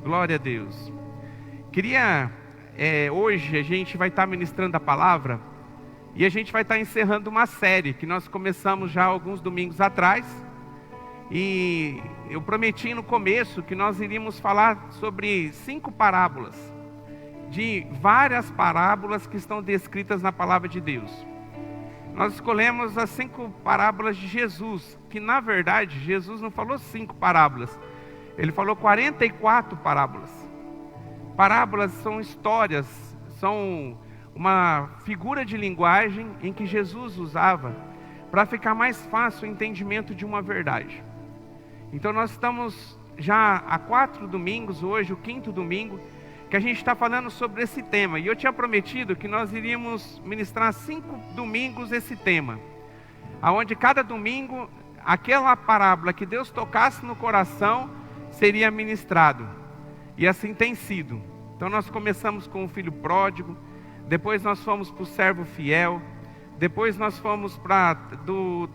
Glória a Deus. Hoje a gente vai estar ministrando a palavra e a gente vai estar encerrando uma série que nós começamos já alguns domingos atrás. E eu prometi no começo que nós iríamos falar sobre 5 parábolas, de várias parábolas que estão descritas na palavra de Deus. Nós escolhemos as 5 parábolas de Jesus, que na verdade Jesus não falou 5 parábolas, ele falou 44 parábolas. Parábolas são histórias, são uma figura de linguagem em que Jesus usava para ficar mais fácil o entendimento de uma verdade. Então nós estamos já há 4 domingos, hoje o 5º domingo, que a gente está falando sobre esse tema. E eu tinha prometido que nós iríamos ministrar 5 domingos esse tema, aonde cada domingo, aquela parábola que Deus tocasse no coração, seria ministrado. E assim tem sido. Então nós começamos com o filho pródigo, depois nós fomos para o servo fiel, depois nós fomos para o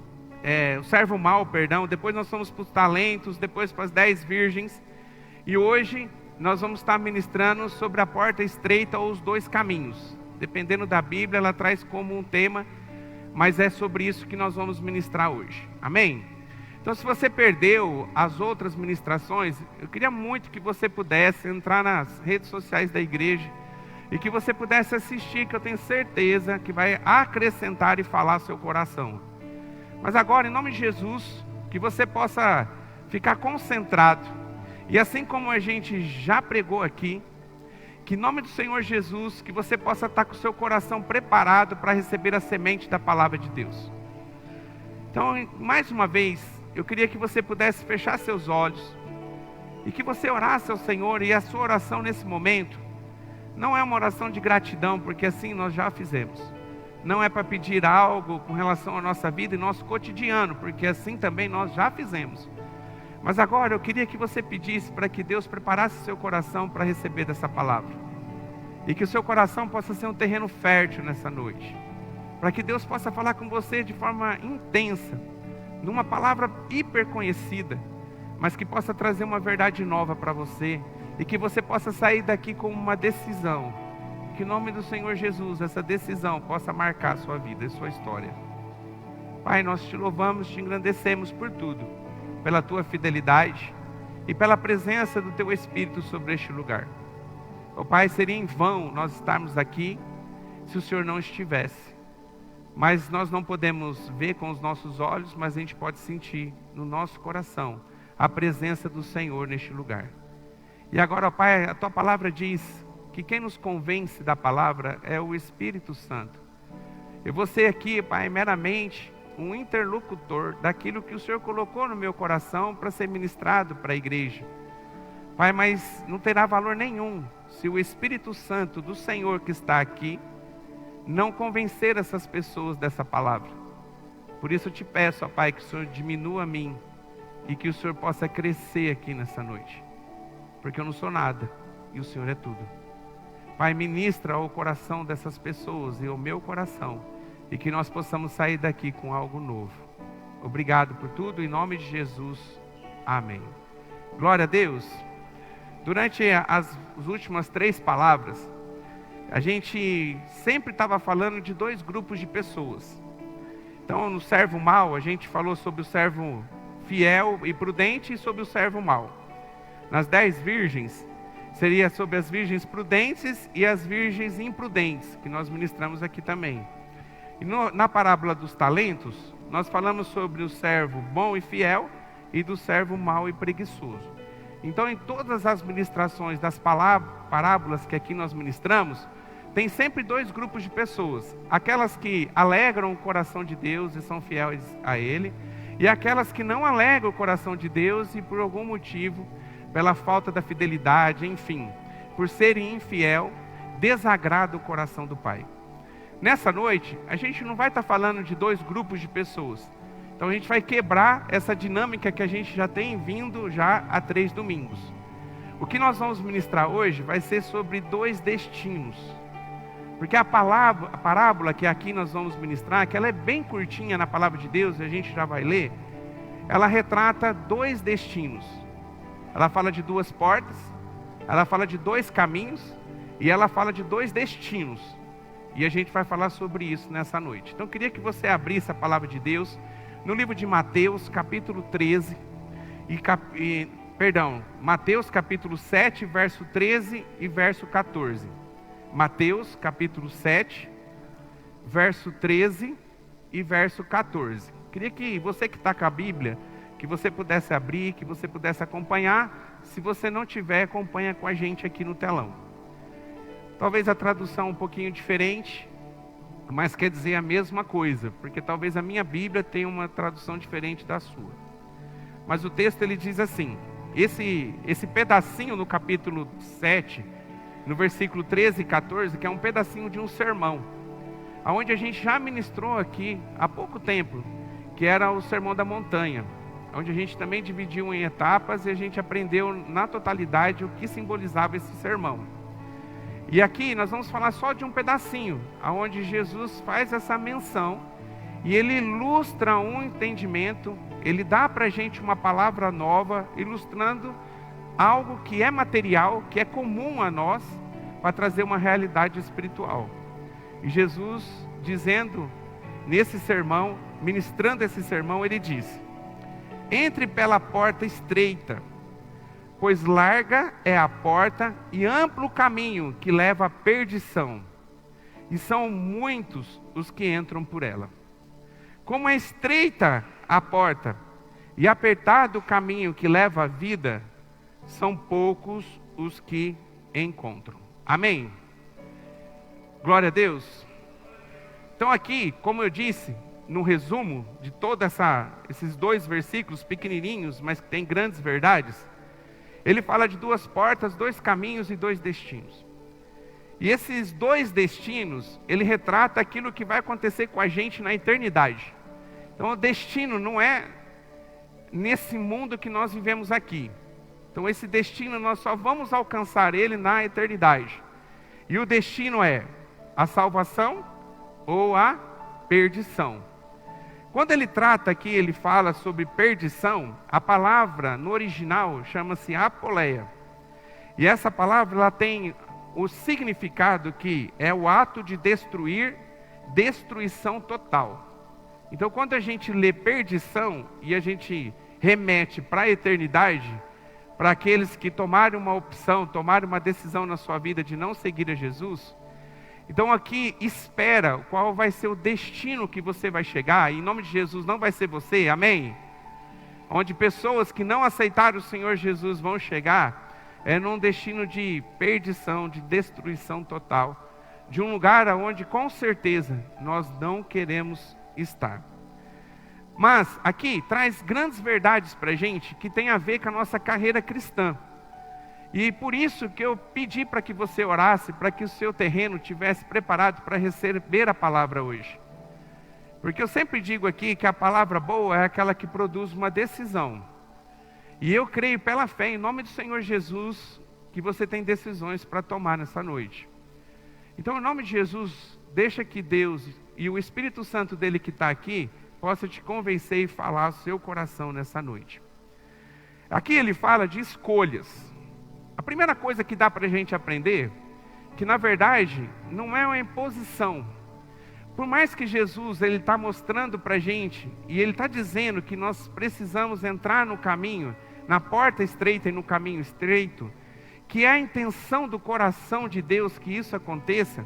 servo mau, depois nós fomos para os talentos, depois para as 10 virgens. E hoje nós vamos estar ministrando sobre a porta estreita ou os 2 caminhos. Dependendo da Bíblia, ela traz como um tema, mas é sobre isso que nós vamos ministrar hoje. Amém? Então, se você perdeu as outras ministrações, eu queria muito que você pudesse entrar nas redes sociais da igreja e que você pudesse assistir, que eu tenho certeza que vai acrescentar e falar ao seu coração. Mas agora, em nome de Jesus, que você possa ficar concentrado. E assim como a gente já pregou aqui, que em nome do Senhor Jesus, que você possa estar com o seu coração preparado para receber a semente da palavra de Deus. Então, mais uma vez, eu queria que você pudesse fechar seus olhos e que você orasse ao Senhor. E a sua oração nesse momento não é uma oração de gratidão, porque assim nós já fizemos. Não é para pedir algo com relação à nossa vida e nosso cotidiano, porque assim também nós já fizemos. Mas agora eu queria que você pedisse para que Deus preparasse seu coração para receber dessa palavra. E que o seu coração possa ser um terreno fértil nessa noite. Para que Deus possa falar com você de forma intensa, numa palavra hiper conhecida, mas que possa trazer uma verdade nova para você. E que você possa sair daqui com uma decisão. Que em nome do Senhor Jesus, essa decisão possa marcar a sua vida e sua história. Pai, nós te louvamos, te engrandecemos por tudo, pela tua fidelidade e pela presença do teu Espírito sobre este lugar. Ó Pai, seria em vão nós estarmos aqui se o Senhor não estivesse. Mas nós não podemos ver com os nossos olhos, mas a gente pode sentir no nosso coração a presença do Senhor neste lugar. E agora, ó Pai, a tua palavra diz que quem nos convence da palavra é o Espírito Santo. Eu vou ser aqui, Pai, meramente um interlocutor daquilo que o Senhor colocou no meu coração para ser ministrado para a igreja. Pai, mas não terá valor nenhum se o Espírito Santo do Senhor que está aqui não convencer essas pessoas dessa palavra. Por isso eu te peço, ó Pai, que o Senhor diminua a mim e que o Senhor possa crescer aqui nessa noite. Porque eu não sou nada e o Senhor é tudo. Pai, ministra ao coração dessas pessoas e ao meu coração, e que nós possamos sair daqui com algo novo. Obrigado por tudo, em nome de Jesus. Amém. Glória a Deus. Durante as últimas 3 palavras, a gente sempre estava falando de 2 grupos de pessoas. Então, no servo mau, a gente falou sobre o servo fiel e prudente e sobre o servo mau. Nas 10 virgens, seria sobre as virgens prudentes e as virgens imprudentes, que nós ministramos aqui também. E na parábola dos talentos, nós falamos sobre o servo bom e fiel e do servo mau e preguiçoso. Então, em todas as ministrações das parábolas que aqui nós ministramos, tem sempre 2 grupos de pessoas. Aquelas que alegram o coração de Deus e são fiéis a Ele, e aquelas que não alegram o coração de Deus e por algum motivo, pela falta da fidelidade, enfim, por serem infiel, desagrada o coração do Pai. Nessa noite, a gente não vai estar falando de 2 grupos de pessoas. Então a gente vai quebrar essa dinâmica que a gente já tem vindo já há 3 domingos. O que nós vamos ministrar hoje vai ser sobre 2 destinos. Porque a parábola que aqui nós vamos ministrar, que ela é bem curtinha na palavra de Deus, e a gente já vai ler, ela retrata 2 destinos. Ela fala de 2 portas, ela fala de 2 caminhos e ela fala de 2 destinos. E a gente vai falar sobre isso nessa noite. Então eu queria que você abrisse a palavra de Deus no livro de Mateus, capítulo 13, Mateus capítulo 7, verso 13 e verso 14. Mateus capítulo 7, verso 13 e verso 14. Queria que você que está com a Bíblia, que você pudesse abrir, que você pudesse acompanhar. Se você não tiver, acompanha com a gente aqui no telão. Talvez a tradução um pouquinho diferente, mas quer dizer a mesma coisa, porque talvez a minha Bíblia tenha uma tradução diferente da sua. Mas o texto ele diz assim, esse pedacinho no capítulo 7, no versículo 13 e 14, que é um pedacinho de um sermão, onde a gente já ministrou aqui há pouco tempo, que era o Sermão da Montanha, onde a gente também dividiu em etapas e a gente aprendeu na totalidade o que simbolizava esse sermão. E aqui nós vamos falar só de um pedacinho, onde Jesus faz essa menção e ele ilustra um entendimento, ele dá para a gente uma palavra nova, ilustrando algo que é material, que é comum a nós, para trazer uma realidade espiritual. E Jesus, dizendo nesse sermão, ministrando esse sermão, ele disse: entre pela porta estreita, pois larga é a porta e amplo o caminho que leva à perdição, e são muitos os que entram por ela. Como é estreita a porta e apertado o caminho que leva à vida, são poucos os que encontram. Amém? Glória a Deus. Então aqui, como eu disse, no resumo de todos esses 2 versículos pequenininhos, mas que tem grandes verdades, ele fala de 2 portas, 2 caminhos e 2 destinos. E esses 2 destinos, ele retrata aquilo que vai acontecer com a gente na eternidade. Então o destino não é nesse mundo que nós vivemos aqui. Então esse destino nós só vamos alcançar ele na eternidade. E o destino é a salvação ou a perdição. Quando ele trata aqui, ele fala sobre perdição, a palavra no original chama-se apoleia. E essa palavra ela tem o significado que é o ato de destruir, destruição total. Então quando a gente lê perdição e a gente remete para a eternidade, para aqueles que tomaram uma opção, tomaram uma decisão na sua vida de não seguir a Jesus, então aqui espera qual vai ser o destino que você vai chegar. Em nome de Jesus não vai ser você, amém? Onde pessoas que não aceitaram o Senhor Jesus vão chegar é num destino de perdição, de destruição total, de um lugar onde com certeza nós não queremos estar. Mas aqui traz grandes verdades para a gente que tem a ver com a nossa carreira cristã. E por isso que eu pedi para que você orasse, para que o seu terreno estivesse preparado para receber a palavra hoje. Porque eu sempre digo aqui que a palavra boa é aquela que produz uma decisão. E eu creio pela fé, em nome do Senhor Jesus, que você tem decisões para tomar nessa noite. Então, em nome de Jesus, deixa que Deus e o Espírito Santo dele que está aqui, possa te convencer e falar ao seu coração nessa noite. Aqui ele fala de escolhas. A primeira coisa que dá para a gente aprender, que na verdade não é uma imposição. Por mais que Jesus ele está mostrando para a gente, e ele está dizendo que nós precisamos entrar no caminho, na porta estreita e no caminho estreito, que é a intenção do coração de Deus que isso aconteça,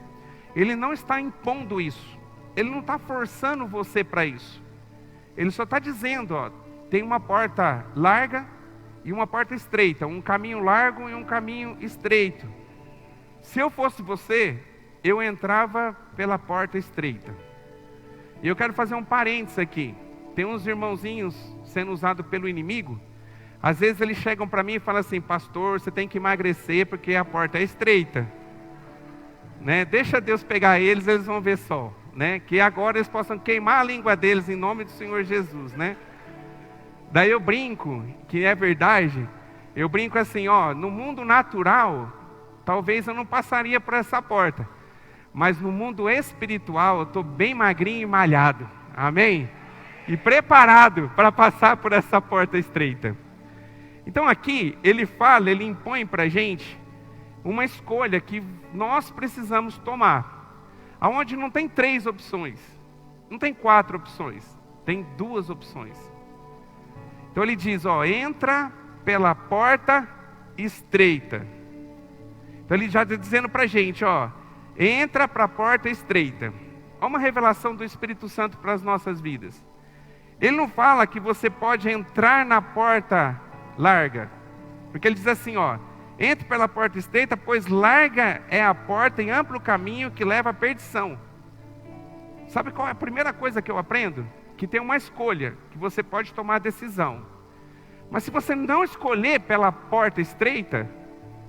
ele não está impondo isso, ele não está forçando você para isso. Ele só está dizendo, ó, tem uma porta larga e uma porta estreita, um caminho largo e um caminho estreito. Se eu fosse você, eu entrava pela porta estreita. E eu quero fazer um parênteses aqui. Tem uns irmãozinhos sendo usados pelo inimigo. Às vezes eles chegam para mim e falam assim: pastor, você tem que emagrecer porque a porta é estreita, né? Deixa Deus pegar eles, eles vão ver só, né? Que agora eles possam queimar a língua deles em nome do Senhor Jesus, né? Daí eu brinco, que é verdade, eu brinco assim, ó, no mundo natural, talvez eu não passaria por essa porta, mas no mundo espiritual eu estou bem magrinho e malhado, amém? E preparado para passar por essa porta estreita. Então aqui, ele fala, ele impõe para a gente uma escolha que nós precisamos tomar, aonde não tem 3 opções, não tem 4 opções, tem 2 opções. Então ele diz, entra pela porta estreita. Então ele já está dizendo para a gente, entra para a porta estreita. Olha uma revelação do Espírito Santo para as nossas vidas. Ele não fala que você pode entrar na porta larga, porque ele diz assim, entre pela porta estreita, pois larga é a porta e amplo o caminho que leva à perdição. Sabe qual é a primeira coisa que eu aprendo? Que tem uma escolha, que você pode tomar a decisão. Mas se você não escolher pela porta estreita,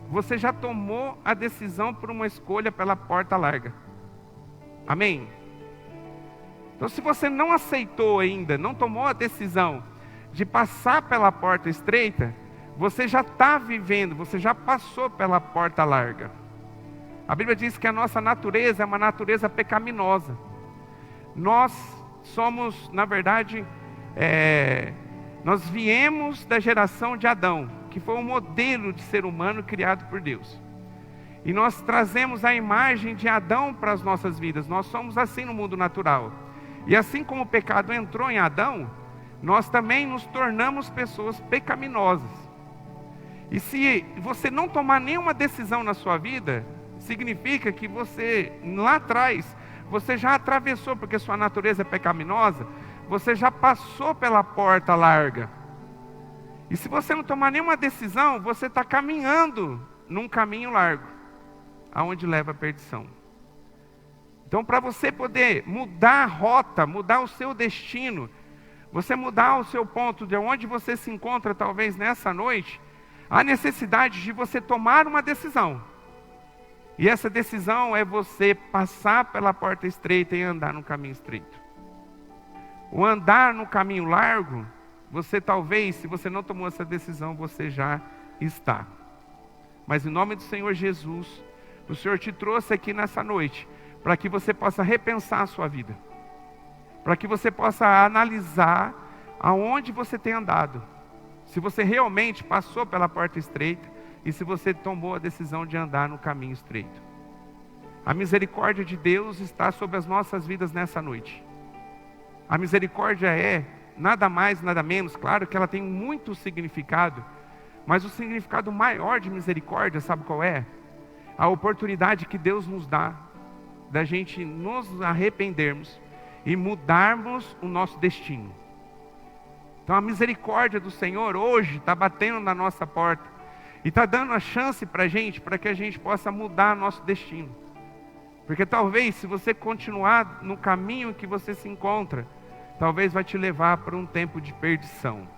você já tomou a decisão por uma escolha pela porta larga. Amém? Então se você não aceitou ainda, não tomou a decisão de passar pela porta estreita, você já está vivendo, você já passou pela porta larga. A Bíblia diz que a nossa natureza é uma natureza pecaminosa. Nós somos, na verdade, nós viemos da geração de Adão, que foi um modelo de ser humano criado por Deus. E nós trazemos a imagem de Adão para as nossas vidas. Nós somos assim no mundo natural. E assim como o pecado entrou em Adão, nós também nos tornamos pessoas pecaminosas. E se você não tomar nenhuma decisão na sua vida, significa que você, lá atrás, você já atravessou, porque sua natureza é pecaminosa, você já passou pela porta larga. E se você não tomar nenhuma decisão, você está caminhando num caminho largo, aonde leva a perdição. Então, para você poder mudar a rota, mudar o seu destino, você mudar o seu ponto de onde você se encontra talvez nessa noite, há necessidade de você tomar uma decisão. E essa decisão é você passar pela porta estreita e andar no caminho estreito. O andar no caminho largo, você talvez, se você não tomou essa decisão, você já está. Mas em nome do Senhor Jesus, o Senhor te trouxe aqui nessa noite, para que você possa repensar a sua vida. Para que você possa analisar aonde você tem andado. Se você realmente passou pela porta estreita e se você tomou a decisão de andar no caminho estreito. A misericórdia de Deus está sobre as nossas vidas nessa noite. A misericórdia é nada mais, nada menos, claro que ela tem muito significado, mas o significado maior de misericórdia, sabe qual é? A oportunidade que Deus nos dá da gente nos arrependermos e mudarmos o nosso destino. Então a misericórdia do Senhor hoje está batendo na nossa porta e está dando a chance para a gente, para que a gente possa mudar nosso destino. Porque talvez se você continuar no caminho que você se encontra, talvez vai te levar para um tempo de perdição.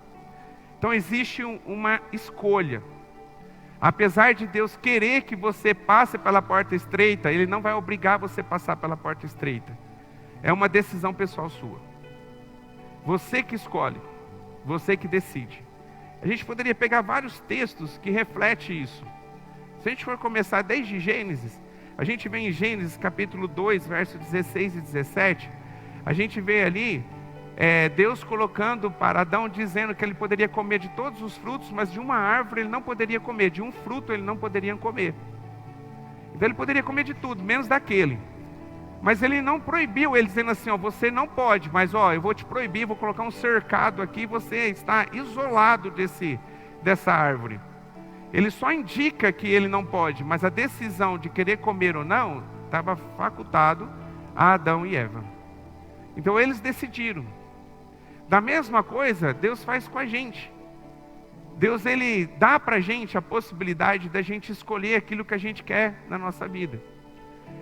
Então existe uma escolha. Apesar de Deus querer que você passe pela porta estreita, Ele não vai obrigar você a passar pela porta estreita. É uma decisão pessoal sua. Você que escolhe, você que decide. A gente poderia pegar vários textos que refletem isso. Se a gente for começar desde Gênesis, a gente vê em Gênesis capítulo 2, versos 16 e 17, a gente vê ali Deus colocando para Adão, dizendo que ele poderia comer de todos os frutos, mas de uma árvore ele não poderia comer, de um fruto ele não poderia comer. Então ele poderia comer de tudo, menos daquele. Mas ele não proibiu, ele dizendo assim, você não pode, mas eu vou te proibir, vou colocar um cercado aqui, você está isolado dessa árvore. Ele só indica que ele não pode, mas a decisão de querer comer ou não, estava facultado a Adão e Eva. Então eles decidiram. Da mesma coisa, Deus faz com a gente. Deus, Ele dá para a gente a possibilidade da gente escolher aquilo que a gente quer na nossa vida.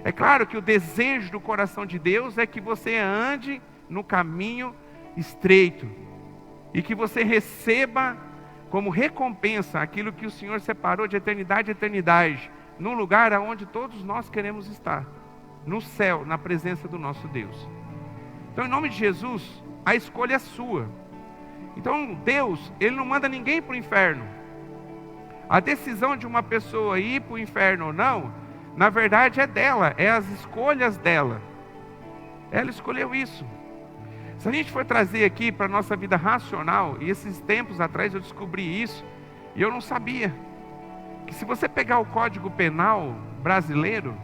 É claro que o desejo do coração de Deus é que você ande no caminho estreito. E que você receba como recompensa aquilo que o Senhor separou de eternidade a eternidade. Num lugar onde todos nós queremos estar. No céu, na presença do nosso Deus. Então, em nome de Jesus, a escolha é sua. Então, Deus, Ele não manda ninguém para o inferno. A decisão de uma pessoa ir para o inferno ou não, na verdade é dela, é as escolhas dela. Ela escolheu isso. Se a gente for trazer aqui para a nossa vida racional, e esses tempos atrás eu descobri isso, e eu não sabia. que se você pegar o Código Penal brasileiro,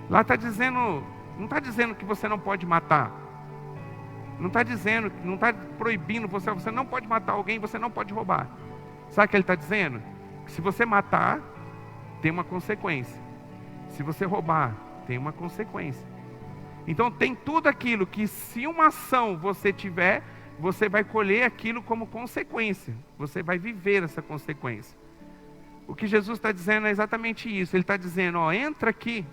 lá está dizendo, não está dizendo que você não pode matar. Não está dizendo, não está proibindo você não pode matar alguém, você não pode roubar. Sabe o que ele está dizendo? Que se você matar, tem uma consequência. Se você roubar, tem uma consequência. Então tem tudo aquilo que, se uma ação você tiver, você vai colher aquilo como consequência. Você vai viver essa consequência. O que Jesus está dizendo é exatamente isso. Ele está dizendo, ó, entra aqui,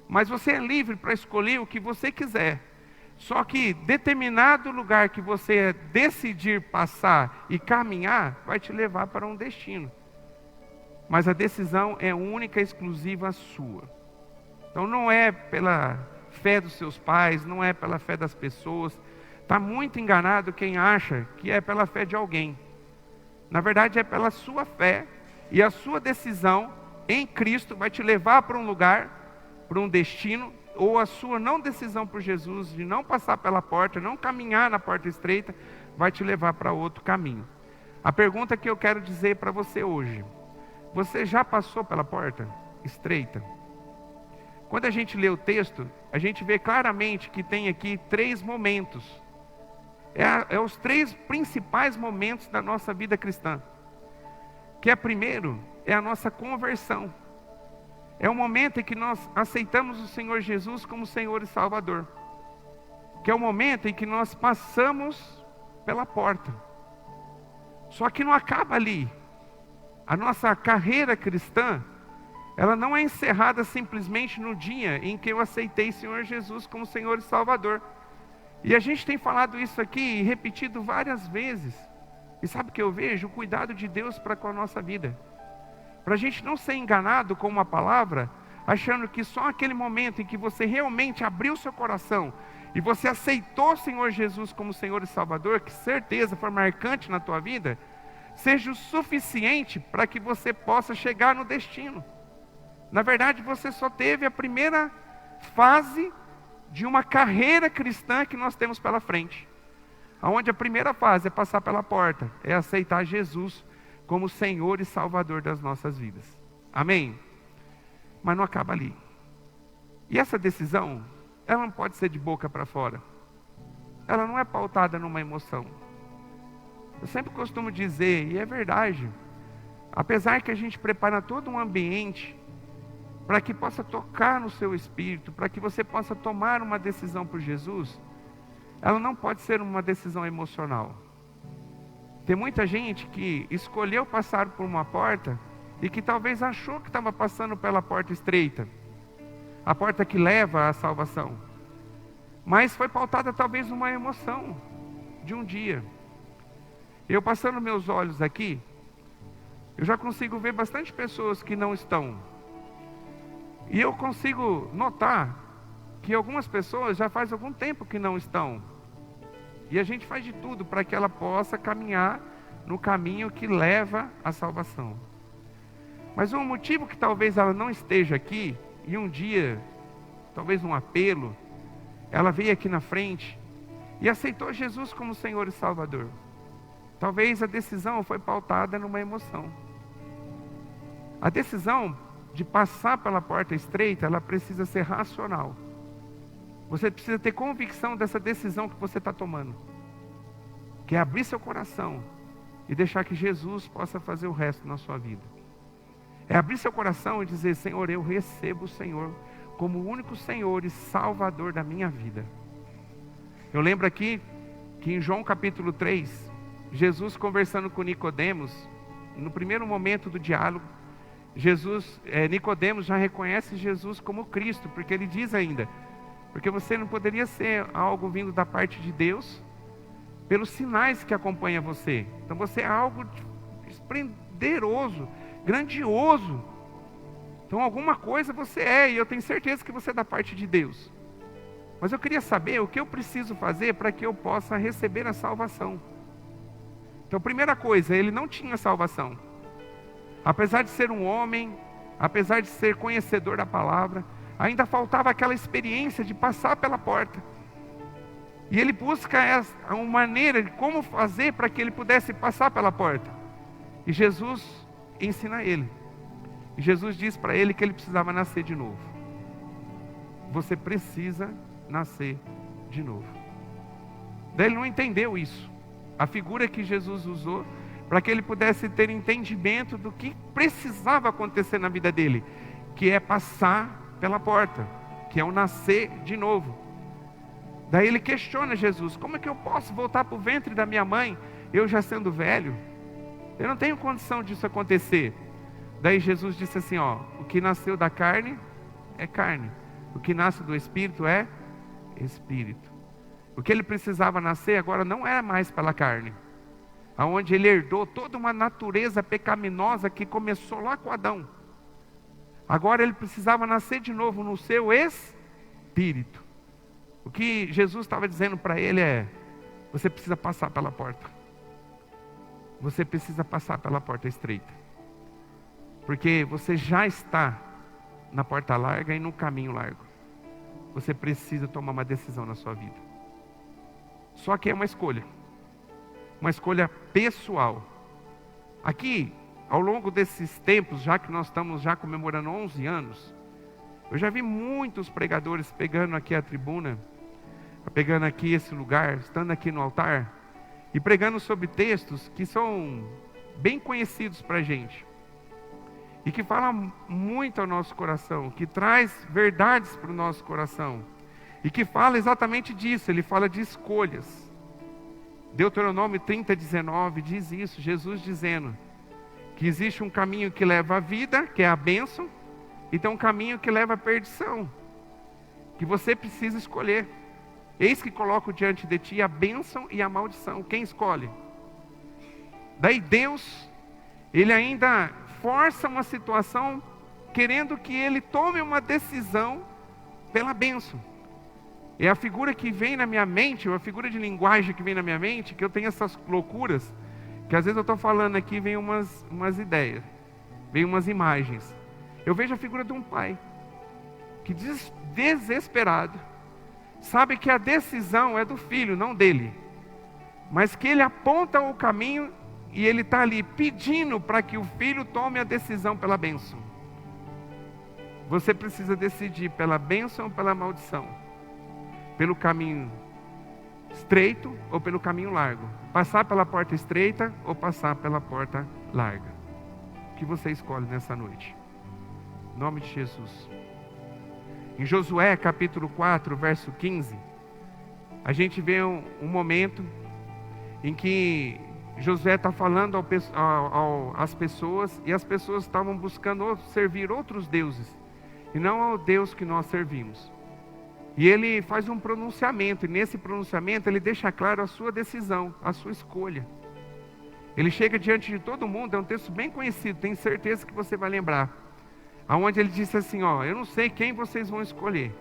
mas você é livre para escolher o que você quiser. Só que determinado lugar que você decidir passar e caminhar, vai te levar para um destino. Mas a decisão é única e exclusiva sua. Então não é pela fé dos seus pais, não é pela fé das pessoas. Está muito enganado quem acha que é pela fé de alguém. Na verdade é pela sua fé, e a sua decisão em Cristo vai te levar para um lugar, para um destino, ou a sua não decisão por Jesus, de não passar pela porta, não caminhar na porta estreita, vai te levar para outro caminho. A pergunta que eu quero dizer para você hoje: você já passou pela porta estreita? Quando a gente lê o texto, a gente vê claramente que tem aqui 3 momentos. É os 3 principais momentos da nossa vida cristã. Que é primeiro, é a nossa conversão. É o momento em que nós aceitamos o Senhor Jesus como Senhor e Salvador. Que é o momento em que nós passamos pela porta. Só que não acaba ali. A nossa carreira cristã, ela não é encerrada simplesmente no dia em que eu aceitei o Senhor Jesus como Senhor e Salvador. E a gente tem falado isso aqui e repetido várias vezes. E sabe o que eu vejo? O cuidado de Deus para com a nossa vida. Para a gente não ser enganado com uma palavra, achando que só aquele momento em que você realmente abriu seu coração e você aceitou o Senhor Jesus como Senhor e Salvador, que certeza foi marcante na tua vida, seja o suficiente para que você possa chegar no destino. Na verdade, você só teve a primeira fase de uma carreira cristã que nós temos pela frente. Onde a primeira fase é passar pela porta, é aceitar Jesus como Senhor e Salvador das nossas vidas. Amém? Mas não acaba ali. E essa decisão, ela não pode ser de boca para fora. Ela não é pautada numa emoção. Eu sempre costumo dizer, e é verdade, apesar que a gente prepara todo um ambiente para que possa tocar no seu espírito, para que você possa tomar uma decisão por Jesus, ela não pode ser uma decisão emocional. Tem muita gente que escolheu passar por uma porta e que talvez achou que estava passando pela porta estreita, a porta que leva à salvação, mas foi pautada talvez numa emoção de um dia. Eu passando meus olhos aqui, eu já consigo ver bastante pessoas que não estão. E eu consigo notar que algumas pessoas já faz algum tempo que não estão. E a gente faz de tudo para que ela possa caminhar no caminho que leva à salvação. Mas um motivo que talvez ela não esteja aqui, e um dia, talvez um apelo, ela veio aqui na frente e aceitou Jesus como Senhor e Salvador. Talvez a decisão foi pautada numa emoção. A decisão de passar pela porta estreita, ela precisa ser racional. Você precisa ter convicção dessa decisão que você está tomando, que é abrir seu coração e deixar que Jesus possa fazer o resto na sua vida. É abrir seu coração e dizer: Senhor, eu recebo o Senhor como o único Senhor e Salvador da minha vida. Eu lembro aqui que em João capítulo 3, Jesus conversando com Nicodemos, no primeiro momento do diálogo, Nicodemos já reconhece Jesus como Cristo, porque ele diz ainda: porque você não poderia ser algo vindo da parte de Deus pelos sinais que acompanham você. Então você é algo esplendoroso, grandioso. Então alguma coisa você é, e eu tenho certeza que você é da parte de Deus. Mas eu queria saber o que eu preciso fazer para que eu possa receber a salvação. Então, primeira coisa, ele não tinha salvação. Apesar de ser um homem, apesar de ser conhecedor da palavra, ainda faltava aquela experiência de passar pela porta. E ele busca uma maneira de como fazer para que ele pudesse passar pela porta. E Jesus ensina ele. E Jesus disse para ele que ele precisava nascer de novo. Você precisa nascer de novo. Daí ele não entendeu isso. A figura que Jesus usou para que ele pudesse ter entendimento do que precisava acontecer na vida dele, que é passar pela porta, que é o nascer de novo. Daí ele questiona Jesus: como é que eu posso voltar para o ventre da minha mãe, eu já sendo velho? Eu não tenho condição disso acontecer. Daí Jesus disse assim: o que nasceu da carne é carne, o que nasce do Espírito é Espírito. O que ele precisava nascer agora não era mais pela carne, aonde ele herdou toda uma natureza pecaminosa que começou lá com Adão. Agora ele precisava nascer de novo no seu Espírito. O que Jesus estava dizendo para ele é: você precisa passar pela porta. Você precisa passar pela porta estreita. Porque você já está na porta larga e no caminho largo. Você precisa tomar uma decisão na sua vida. Só que é uma escolha pessoal. Aqui, ao longo desses tempos, já que nós estamos já comemorando 11 anos, eu já vi muitos pregadores pegando aqui a tribuna, pegando aqui esse lugar, estando aqui no altar, e pregando sobre textos que são bem conhecidos para a gente, e que falam muito ao nosso coração, que traz verdades para o nosso coração, e que fala exatamente disso. Ele fala de escolhas. Deuteronômio 30:19 diz isso, Jesus dizendo que existe um caminho que leva à vida, que é a bênção, e tem um caminho que leva à perdição, que você precisa escolher. Eis que coloco diante de ti a bênção e a maldição. Quem escolhe? Daí Deus, Ele ainda força uma situação, querendo que ele tome uma decisão pela bênção. É a figura que vem na minha mente, ou a figura de linguagem que vem na minha mente, que eu tenho essas loucuras, que às vezes eu estou falando aqui, vem umas ideias, vem umas imagens. Eu vejo a figura de um pai, que desesperado, sabe que a decisão é do filho, não dele, mas que ele aponta o caminho, e ele está ali pedindo para que o filho tome a decisão pela bênção. Você precisa decidir pela bênção ou pela maldição, pelo caminho estreito ou pelo caminho largo, passar pela porta estreita ou passar pela porta larga. O que você escolhe nessa noite? Em nome de Jesus. Em Josué capítulo 4, verso 15, a gente vê um momento em que Josué está falando às pessoas, e as pessoas estavam buscando servir outros deuses, e não ao Deus que nós servimos. E ele faz um pronunciamento, e nesse pronunciamento ele deixa claro a sua decisão, a sua escolha. Ele chega diante de todo mundo, é um texto bem conhecido, tenho certeza que você vai lembrar, aonde ele disse assim: eu não sei quem vocês vão escolher,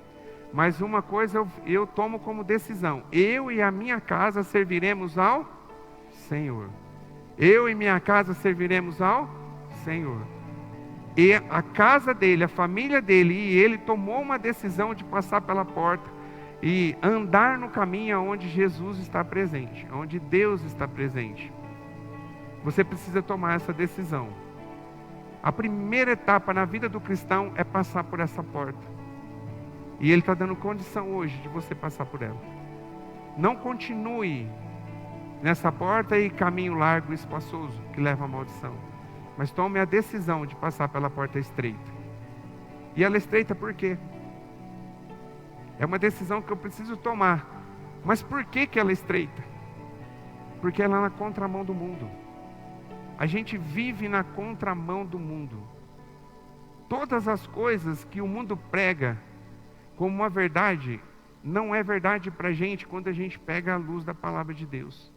mas uma coisa eu tomo como decisão: eu e a minha casa serviremos ao Senhor. Eu e minha casa serviremos ao Senhor. E a casa dele, a família dele e ele tomou uma decisão de passar pela porta e andar no caminho onde Jesus está presente, onde Deus está presente. Você precisa tomar essa decisão. A primeira etapa na vida do cristão é passar por essa porta. E ele está dando condição hoje de você passar por ela. Não continue nessa porta e caminho largo e espaçoso que leva à maldição, mas tome a decisão de passar pela porta estreita. E ela é estreita por quê? É uma decisão que eu preciso tomar. Mas por que ela é estreita? Porque ela é na contramão do mundo. A gente vive na contramão do mundo. Todas as coisas que o mundo prega como uma verdade, não é verdade para a gente quando a gente pega a luz da palavra de Deus.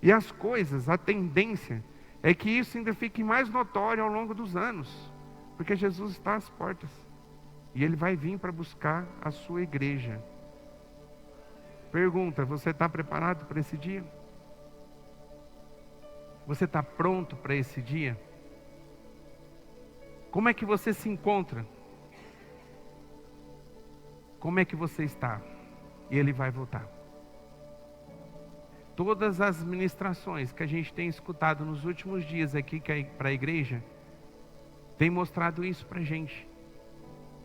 E as coisas, a tendência é que isso ainda fique mais notório ao longo dos anos, porque Jesus está às portas e Ele vai vir para buscar a sua igreja. Pergunta: você está preparado para esse dia? Você está pronto para esse dia? Como é que você se encontra? Como é que você está? E Ele vai voltar. Todas as ministrações que a gente tem escutado nos últimos dias aqui para a igreja tem mostrado isso para a gente,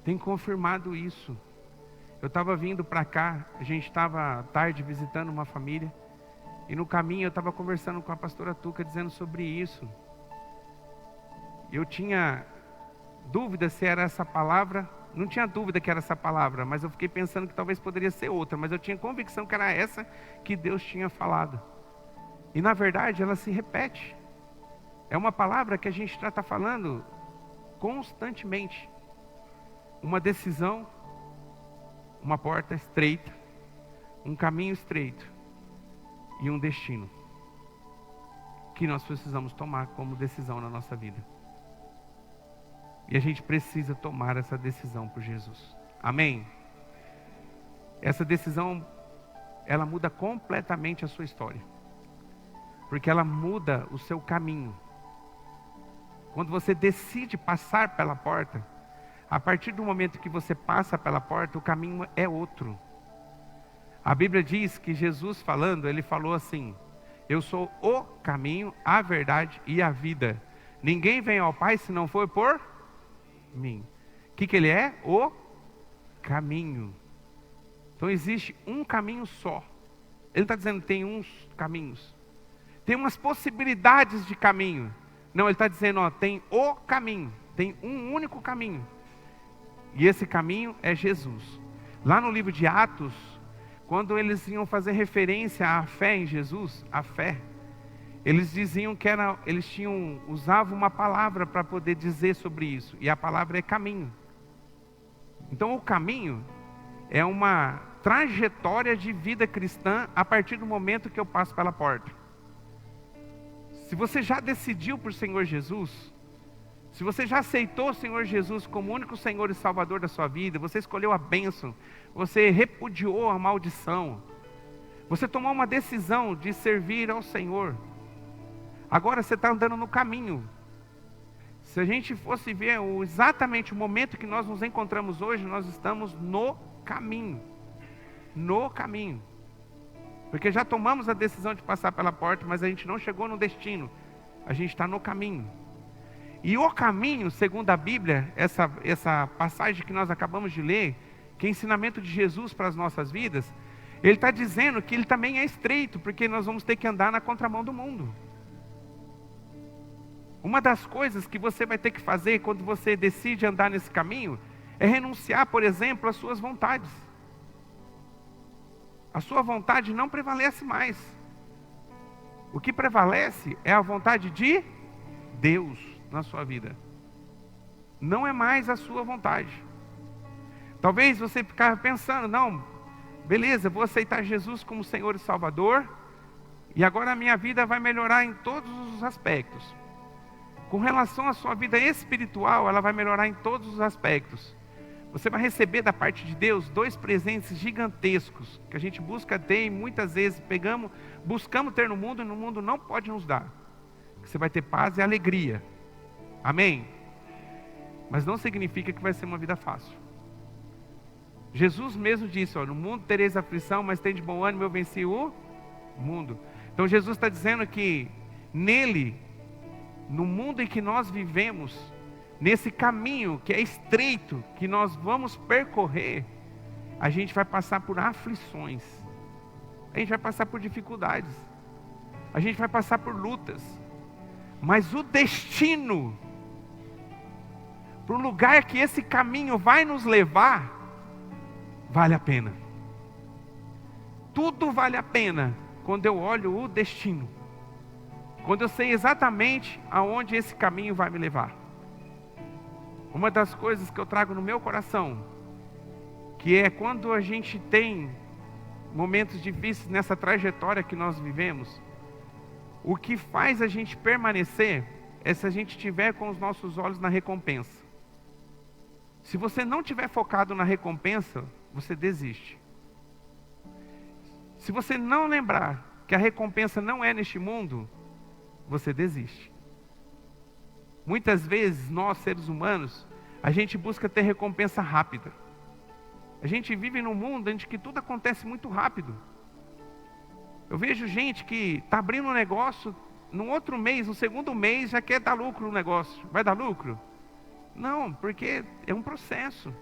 tem confirmado isso. Eu estava vindo para cá, a gente estava à tarde visitando uma família, e no caminho eu estava conversando com a pastora Tuca, dizendo sobre isso. Eu tinha dúvida se era essa palavra, não tinha dúvida que era essa palavra, mas eu fiquei pensando que talvez poderia ser outra, mas eu tinha convicção que era essa que Deus tinha falado. E na verdade ela se repete. É uma palavra que a gente está falando constantemente. Uma decisão, uma porta estreita, um caminho estreito e um destino que nós precisamos tomar como decisão na nossa vida. E a gente precisa tomar essa decisão por Jesus. Amém? Essa decisão, ela muda completamente a sua história. Porque ela muda o seu caminho. Quando você decide passar pela porta, a partir do momento que você passa pela porta, o caminho é outro. A Bíblia diz que Jesus falando, ele falou assim: eu sou o caminho, a verdade e a vida. Ninguém vem ao Pai se não for por mim. O que ele é? O caminho. Então existe um caminho só. Ele está dizendo que tem uns caminhos. Tem umas possibilidades de caminho. Não, ele está dizendo, tem o caminho. Tem um único caminho. E esse caminho é Jesus. Lá no livro de Atos, quando eles iam fazer referência à fé em Jesus, a fé, eles diziam que usavam uma palavra para poder dizer sobre isso. E a palavra é caminho. Então o caminho é uma trajetória de vida cristã a partir do momento que eu passo pela porta. Se você já decidiu por Senhor Jesus, se você já aceitou o Senhor Jesus como o único Senhor e Salvador da sua vida, você escolheu a bênção, você repudiou a maldição, você tomou uma decisão de servir ao Senhor, agora você está andando no caminho. Se a gente fosse ver exatamente o momento que nós nos encontramos hoje, nós estamos no caminho. No caminho. Porque já tomamos a decisão de passar pela porta, mas a gente não chegou no destino. A gente está no caminho. E o caminho, segundo a Bíblia, essa passagem que nós acabamos de ler, que é ensinamento de Jesus para as nossas vidas, ele está dizendo que ele também é estreito, porque nós vamos ter que andar na contramão do mundo. Uma das coisas que você vai ter que fazer quando você decide andar nesse caminho, é renunciar, por exemplo, às suas vontades. A sua vontade não prevalece mais. O que prevalece é a vontade de Deus na sua vida. Não é mais a sua vontade. Talvez você ficava pensando, não, beleza, vou aceitar Jesus como Senhor e Salvador, e agora a minha vida vai melhorar em todos os aspectos. Com relação à sua vida espiritual, ela vai melhorar em todos os aspectos. Você vai receber da parte de Deus 2 presentes gigantescos, que a gente busca ter e muitas vezes buscamos ter no mundo e no mundo não pode nos dar. Você vai ter paz e alegria. Amém? Mas não significa que vai ser uma vida fácil. Jesus mesmo disse, no mundo tereis aflição, mas tem de bom ânimo, eu venci o mundo. Então Jesus está dizendo que nele, no mundo em que nós vivemos, nesse caminho que é estreito, que nós vamos percorrer, a gente vai passar por aflições, a gente vai passar por dificuldades, a gente vai passar por lutas, mas o destino, para o lugar que esse caminho vai nos levar, vale a pena. Tudo vale a pena quando eu olho o destino, quando eu sei exatamente aonde esse caminho vai me levar. Uma das coisas que eu trago no meu coração, que é quando a gente tem momentos difíceis nessa trajetória que nós vivemos, o que faz a gente permanecer é se a gente estiver com os nossos olhos na recompensa. Se você não estiver focado na recompensa, você desiste. Se você não lembrar que a recompensa não é neste mundo, você desiste. Muitas vezes nós, seres humanos, a gente busca ter recompensa rápida. A gente vive num mundo em que tudo acontece muito rápido. Eu vejo gente que está abrindo um negócio, no outro mês, no segundo mês, já quer dar lucro no negócio. Vai dar lucro? Não, porque é um processo.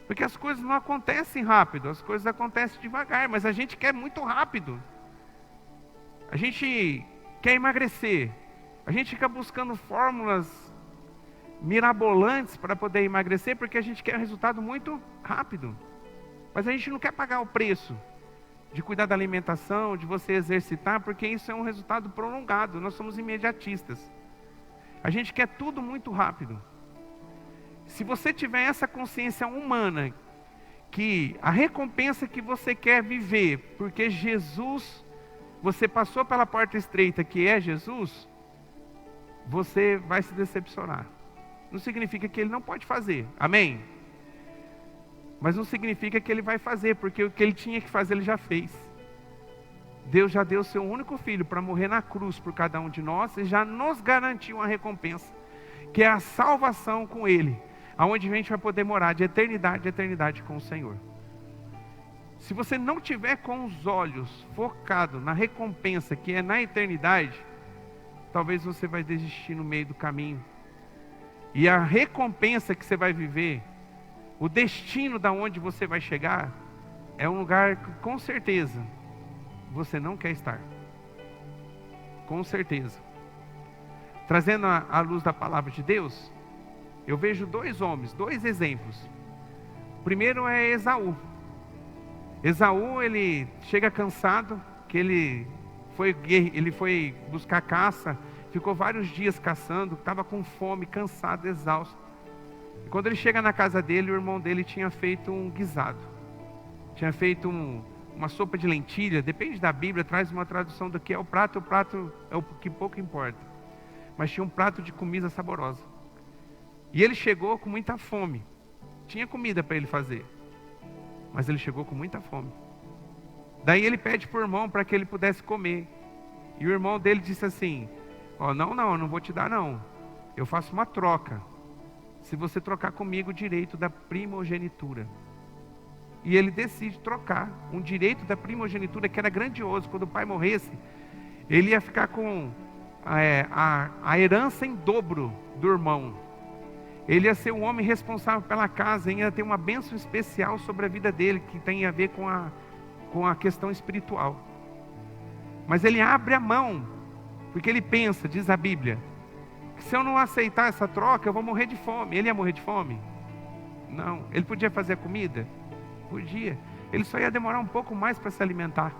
Porque as coisas não acontecem rápido, as coisas acontecem devagar, mas a gente quer muito rápido. A gente quer emagrecer, a gente fica buscando fórmulas mirabolantes para poder emagrecer, porque a gente quer um resultado muito rápido. Mas a gente não quer pagar o preço de cuidar da alimentação, de você exercitar, porque isso é um resultado prolongado, nós somos imediatistas. A gente quer tudo muito rápido. Se você tiver essa consciência humana, que a recompensa que você quer viver, porque Jesus, você passou pela porta estreita que é Jesus, você vai se decepcionar. Não significa que Ele não pode fazer, amém? Mas não significa que Ele vai fazer, porque o que Ele tinha que fazer Ele já fez. Deus já deu o seu único filho para morrer na cruz por cada um de nós, e já nos garantiu uma recompensa, que é a salvação com Ele, aonde a gente vai poder morar de eternidade a eternidade com o Senhor. Se você não tiver com os olhos focados na recompensa que é na eternidade, talvez você vai desistir no meio do caminho. E a recompensa que você vai viver, o destino da onde você vai chegar, é um lugar que com certeza você não quer estar. Com certeza. Trazendo a luz da palavra de Deus, eu vejo dois homens, dois exemplos. O primeiro é Esaú. Esaú, ele chega cansado, que ele foi buscar caça, ficou vários dias caçando, estava com fome, cansado, exausto. E quando ele chega na casa dele, o irmão dele tinha feito um guisado. Tinha feito uma sopa de lentilha, depende da Bíblia, traz uma tradução do que é o prato é o que pouco importa. Mas tinha um prato de comida saborosa. E ele chegou com muita fome. Tinha comida para ele fazer, mas ele chegou com muita fome. Daí ele pede para o irmão para que ele pudesse comer. E o irmão dele disse assim: não, eu não vou te dar não. Eu faço uma troca. Se você trocar comigo o direito da primogenitura. E ele decide trocar um direito da primogenitura que era grandioso. Quando o pai morresse, ele ia ficar com a herança em dobro do irmão. Ele ia ser o homem responsável pela casa, ia ter uma bênção especial sobre a vida dele, que tem a ver com a questão espiritual. Mas ele abre a mão, porque ele pensa, diz a Bíblia, que se eu não aceitar essa troca, eu vou morrer de fome. Ele ia morrer de fome? Não. Ele podia fazer a comida? Podia. Ele só ia demorar um pouco mais para se alimentar.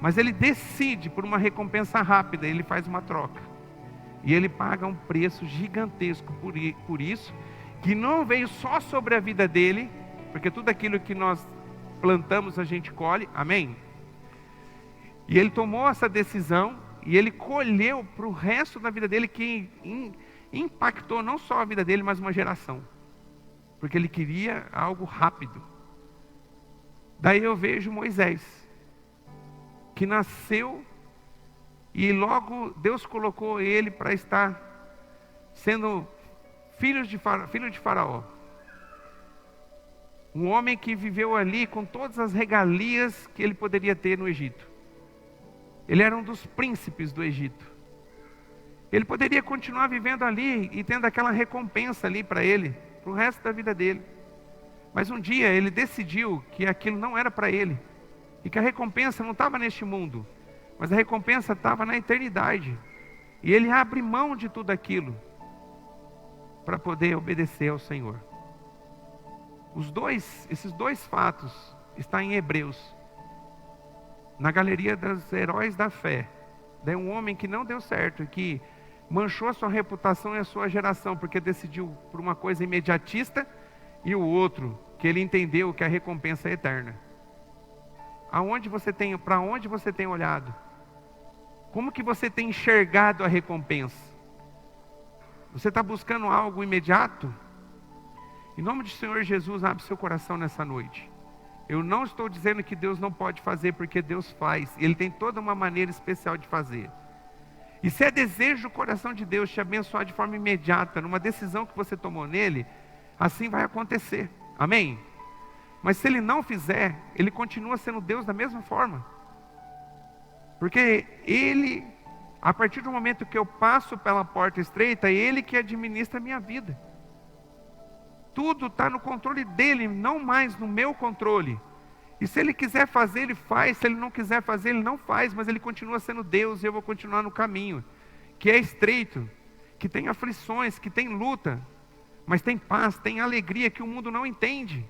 Mas ele decide por uma recompensa rápida, ele faz uma troca. E ele paga um preço gigantesco por isso, que não veio só sobre a vida dele, porque tudo aquilo que nós plantamos a gente colhe, amém? E ele tomou essa decisão, e ele colheu para o resto da vida dele, que impactou não só a vida dele, mas uma geração. Porque ele queria algo rápido. Daí eu vejo Moisés, que nasceu, e logo Deus colocou ele para estar sendo filho de Faraó. Um homem que viveu ali com todas as regalias que ele poderia ter no Egito. Ele era um dos príncipes do Egito. Ele poderia continuar vivendo ali e tendo aquela recompensa ali para ele, para o resto da vida dele. Mas um dia ele decidiu que aquilo não era para ele. E que a recompensa não estava neste mundo, mas a recompensa estava na eternidade. E ele abre mão de tudo aquilo para poder obedecer ao Senhor. Esses dois fatos estão em Hebreus, na galeria dos heróis da fé. De um homem que não deu certo, que manchou a sua reputação e a sua geração, porque decidiu por uma coisa imediatista, e o outro, que ele entendeu que a recompensa é eterna. Para onde você tem olhado? Como que você tem enxergado a recompensa? Você está buscando algo imediato? Em nome do Senhor Jesus, abre seu coração nessa noite. Eu não estou dizendo que Deus não pode fazer, porque Deus faz. Ele tem toda uma maneira especial de fazer. E se é desejo do coração de Deus te abençoar de forma imediata, numa decisão que você tomou nele, assim vai acontecer. Amém? Mas se ele não fizer, ele continua sendo Deus da mesma forma. Porque a partir do momento que eu passo pela porta estreita, é ele que administra a minha vida. Tudo está no controle dele, não mais no meu controle. E se ele quiser fazer, ele faz. Se ele não quiser fazer, ele não faz. Mas ele continua sendo Deus e eu vou continuar no caminho, que é estreito, que tem aflições, que tem luta, mas tem paz, tem alegria que o mundo não entende.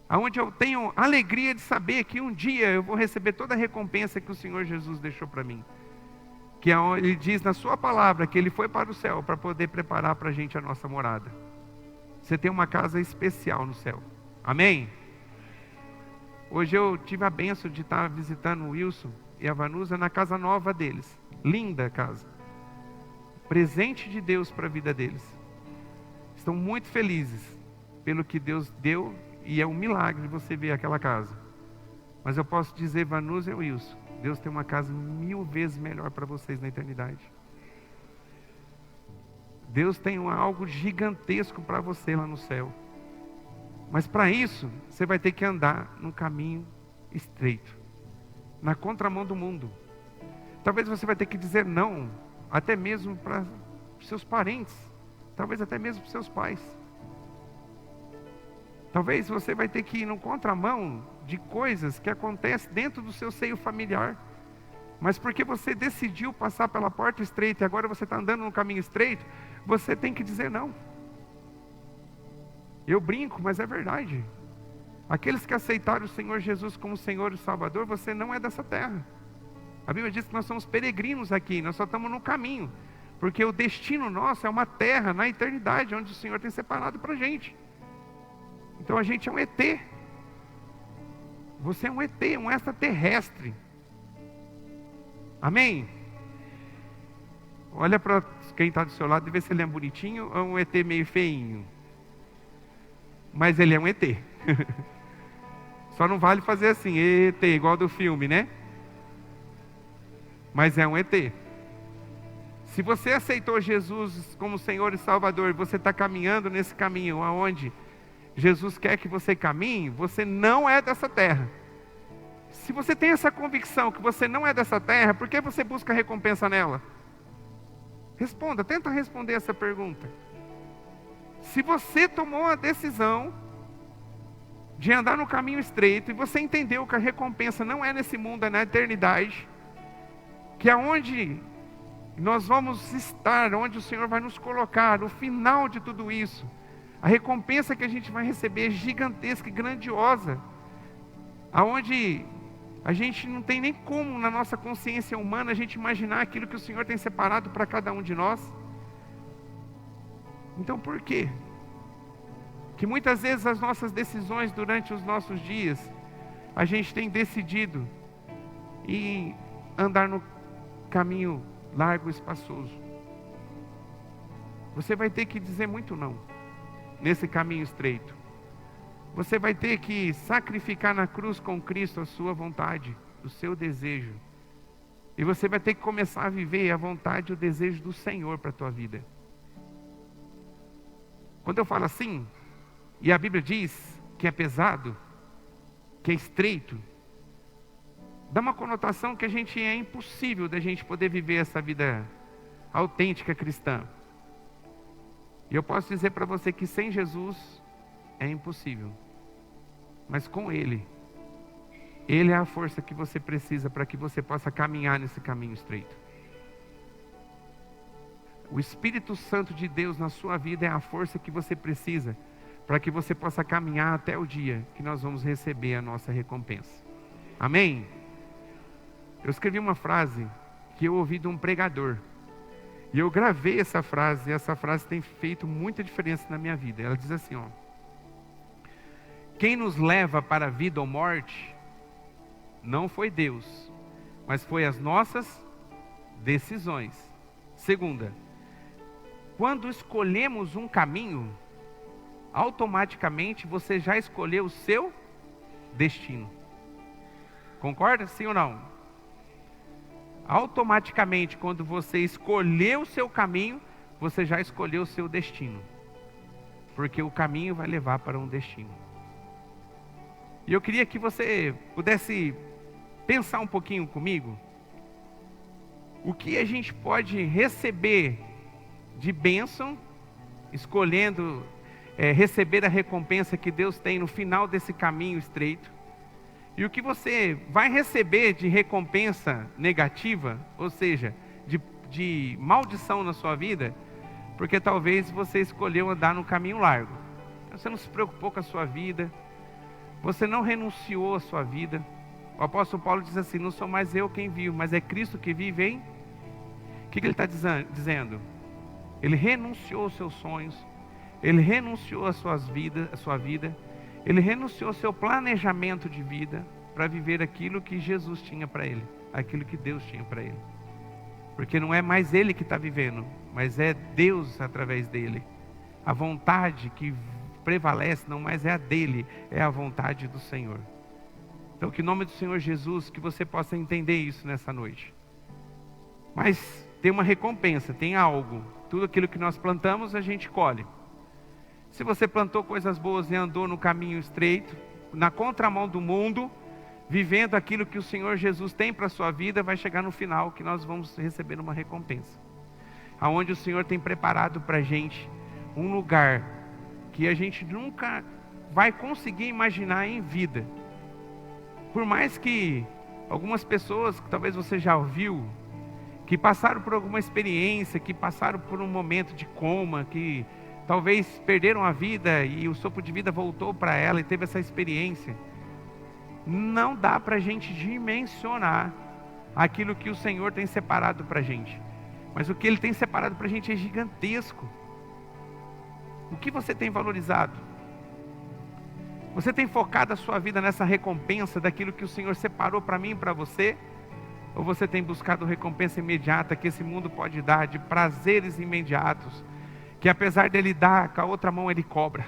Aonde eu tenho alegria de saber que um dia eu vou receber toda a recompensa que o Senhor Jesus deixou para mim. Que Ele diz na sua palavra que Ele foi para o céu para poder preparar para a gente a nossa morada. Você tem uma casa especial no céu. Amém? Hoje eu tive a bênção de estar visitando o Wilson e a Vanusa na casa nova deles. Linda casa. Presente de Deus para a vida deles. Estão muito felizes pelo que Deus deu e é um milagre você ver aquela casa. Mas eu posso dizer, Vanusa e Wilson, Deus tem uma casa 1000 vezes melhor para vocês na eternidade. Deus tem algo gigantesco para você lá no céu. Mas para isso, você vai ter que andar num caminho estreito, na contramão do mundo. Talvez você vai ter que dizer não, até mesmo para seus parentes, talvez até mesmo para seus pais. Talvez você vai ter que ir no contramão de coisas que acontecem dentro do seu seio familiar. Mas porque você decidiu passar pela porta estreita e agora você está andando no caminho estreito, você tem que dizer não. Eu brinco, mas é verdade. Aqueles que aceitaram o Senhor Jesus como Senhor e Salvador, você não é dessa terra. A Bíblia diz que nós somos peregrinos aqui, nós só estamos no caminho. Porque o destino nosso é uma terra na eternidade, onde o Senhor tem separado para a gente. Então a gente é um ET. Você é um ET, um extraterrestre. Amém? Olha para quem está do seu lado e vê se ele é bonitinho ou um ET meio feinho. Mas ele é um ET. Só não vale fazer assim, ET, igual do filme, né? Mas é um ET. Se você aceitou Jesus como Senhor e Salvador, e você está caminhando nesse caminho aonde Jesus quer que você caminhe, você não é dessa terra. Se você tem essa convicção que você não é dessa terra, por que você busca recompensa nela? Responda, tenta responder essa pergunta. Se você tomou a decisão de andar no caminho estreito, e você entendeu que a recompensa não é nesse mundo, é na eternidade, que é onde nós vamos estar, onde o Senhor vai nos colocar, no final de tudo isso, a recompensa que a gente vai receber é gigantesca e grandiosa, aonde a gente não tem nem como na nossa consciência humana a gente imaginar aquilo que o Senhor tem separado para cada um de nós. Então por quê? Que muitas vezes as nossas decisões durante os nossos dias, a gente tem decidido em andar no caminho largo e espaçoso. Você vai ter que dizer muito não nesse caminho estreito. Você vai ter que sacrificar na cruz com Cristo a sua vontade, o seu desejo. E você vai ter que começar a viver a vontade e o desejo do Senhor para a tua vida. Quando eu falo assim, e a Bíblia diz que é pesado, que é estreito, dá uma conotação que a gente é impossível da gente poder viver essa vida autêntica cristã. E eu posso dizer para você que sem Jesus é impossível. Mas com Ele é a força que você precisa para que você possa caminhar nesse caminho estreito. O Espírito Santo de Deus na sua vida é a força que você precisa para que você possa caminhar até o dia que nós vamos receber a nossa recompensa. Amém? Eu escrevi uma frase que eu ouvi de um pregador. E eu gravei essa frase, e essa frase tem feito muita diferença na minha vida. Ela diz assim, ó: quem nos leva para a vida ou morte não foi Deus, mas foi as nossas decisões. Segunda, quando escolhemos um caminho, automaticamente você já escolheu o seu destino. Concorda? Sim ou não? Automaticamente, quando você escolheu o seu caminho, você já escolheu o seu destino. Porque o caminho vai levar para um destino. E eu queria que você pudesse pensar um pouquinho comigo. O que a gente pode receber de bênção, escolhendo. receber a recompensa que Deus tem no final desse caminho estreito. E o que você vai receber de recompensa negativa, ou seja, de maldição na sua vida, porque talvez você escolheu andar no caminho largo. Você não se preocupou com a sua vida, você não renunciou à sua vida. O apóstolo Paulo diz assim: não sou mais eu quem vivo, mas é Cristo que vive em... O que ele está dizendo? Ele renunciou aos seus sonhos, ele renunciou à sua vida, ele renunciou ao seu planejamento de vida para viver aquilo que Jesus tinha para ele, aquilo que Deus tinha para ele. Porque não é mais ele que está vivendo, mas é Deus através dele. A vontade que prevalece não mais é a dele, é a vontade do Senhor. Então, que em nome do Senhor Jesus, que você possa entender isso nessa noite. Mas tem uma recompensa, tem algo. Tudo aquilo que nós plantamos, a gente colhe. Se você plantou coisas boas e andou no caminho estreito, na contramão do mundo, vivendo aquilo que o Senhor Jesus tem para a sua vida, vai chegar no final que nós vamos receber uma recompensa. Aonde o Senhor tem preparado para a gente um lugar que a gente nunca vai conseguir imaginar em vida. Por mais que algumas pessoas, que talvez você já ouviu, que passaram por alguma experiência, que passaram por um momento de coma, que talvez perderam a vida e o sopro de vida voltou para ela e teve essa experiência. Não dá para a gente dimensionar aquilo que o Senhor tem separado para a gente. Mas o que Ele tem separado para a gente é gigantesco. O que você tem valorizado? Você tem focado a sua vida nessa recompensa daquilo que o Senhor separou para mim e para você? Ou você tem buscado recompensa imediata que esse mundo pode dar, de prazeres imediatos, que apesar dele dar, com a outra mão ele cobra?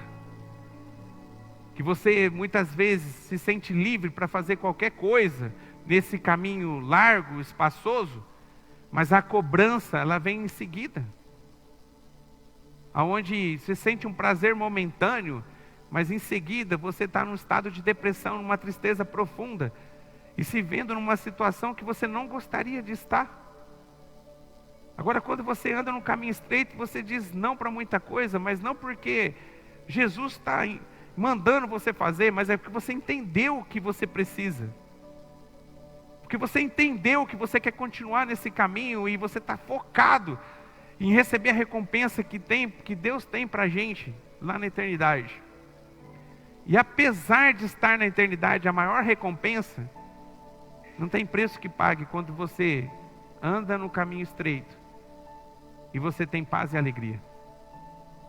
Que você muitas vezes se sente livre para fazer qualquer coisa nesse caminho largo, espaçoso, mas a cobrança, ela vem em seguida. Aonde você sente um prazer momentâneo, mas em seguida você está num estado de depressão, numa tristeza profunda, e se vendo numa situação que você não gostaria de estar. Agora, quando você anda no caminho estreito, você diz não para muita coisa, mas não porque Jesus está mandando você fazer, mas é porque você entendeu o que você precisa. Porque você entendeu que você quer continuar nesse caminho e você está focado em receber a recompensa que Deus tem para a gente lá na eternidade. E apesar de estar na eternidade, a maior recompensa, não tem preço que pague quando você anda no caminho estreito e você tem paz e alegria.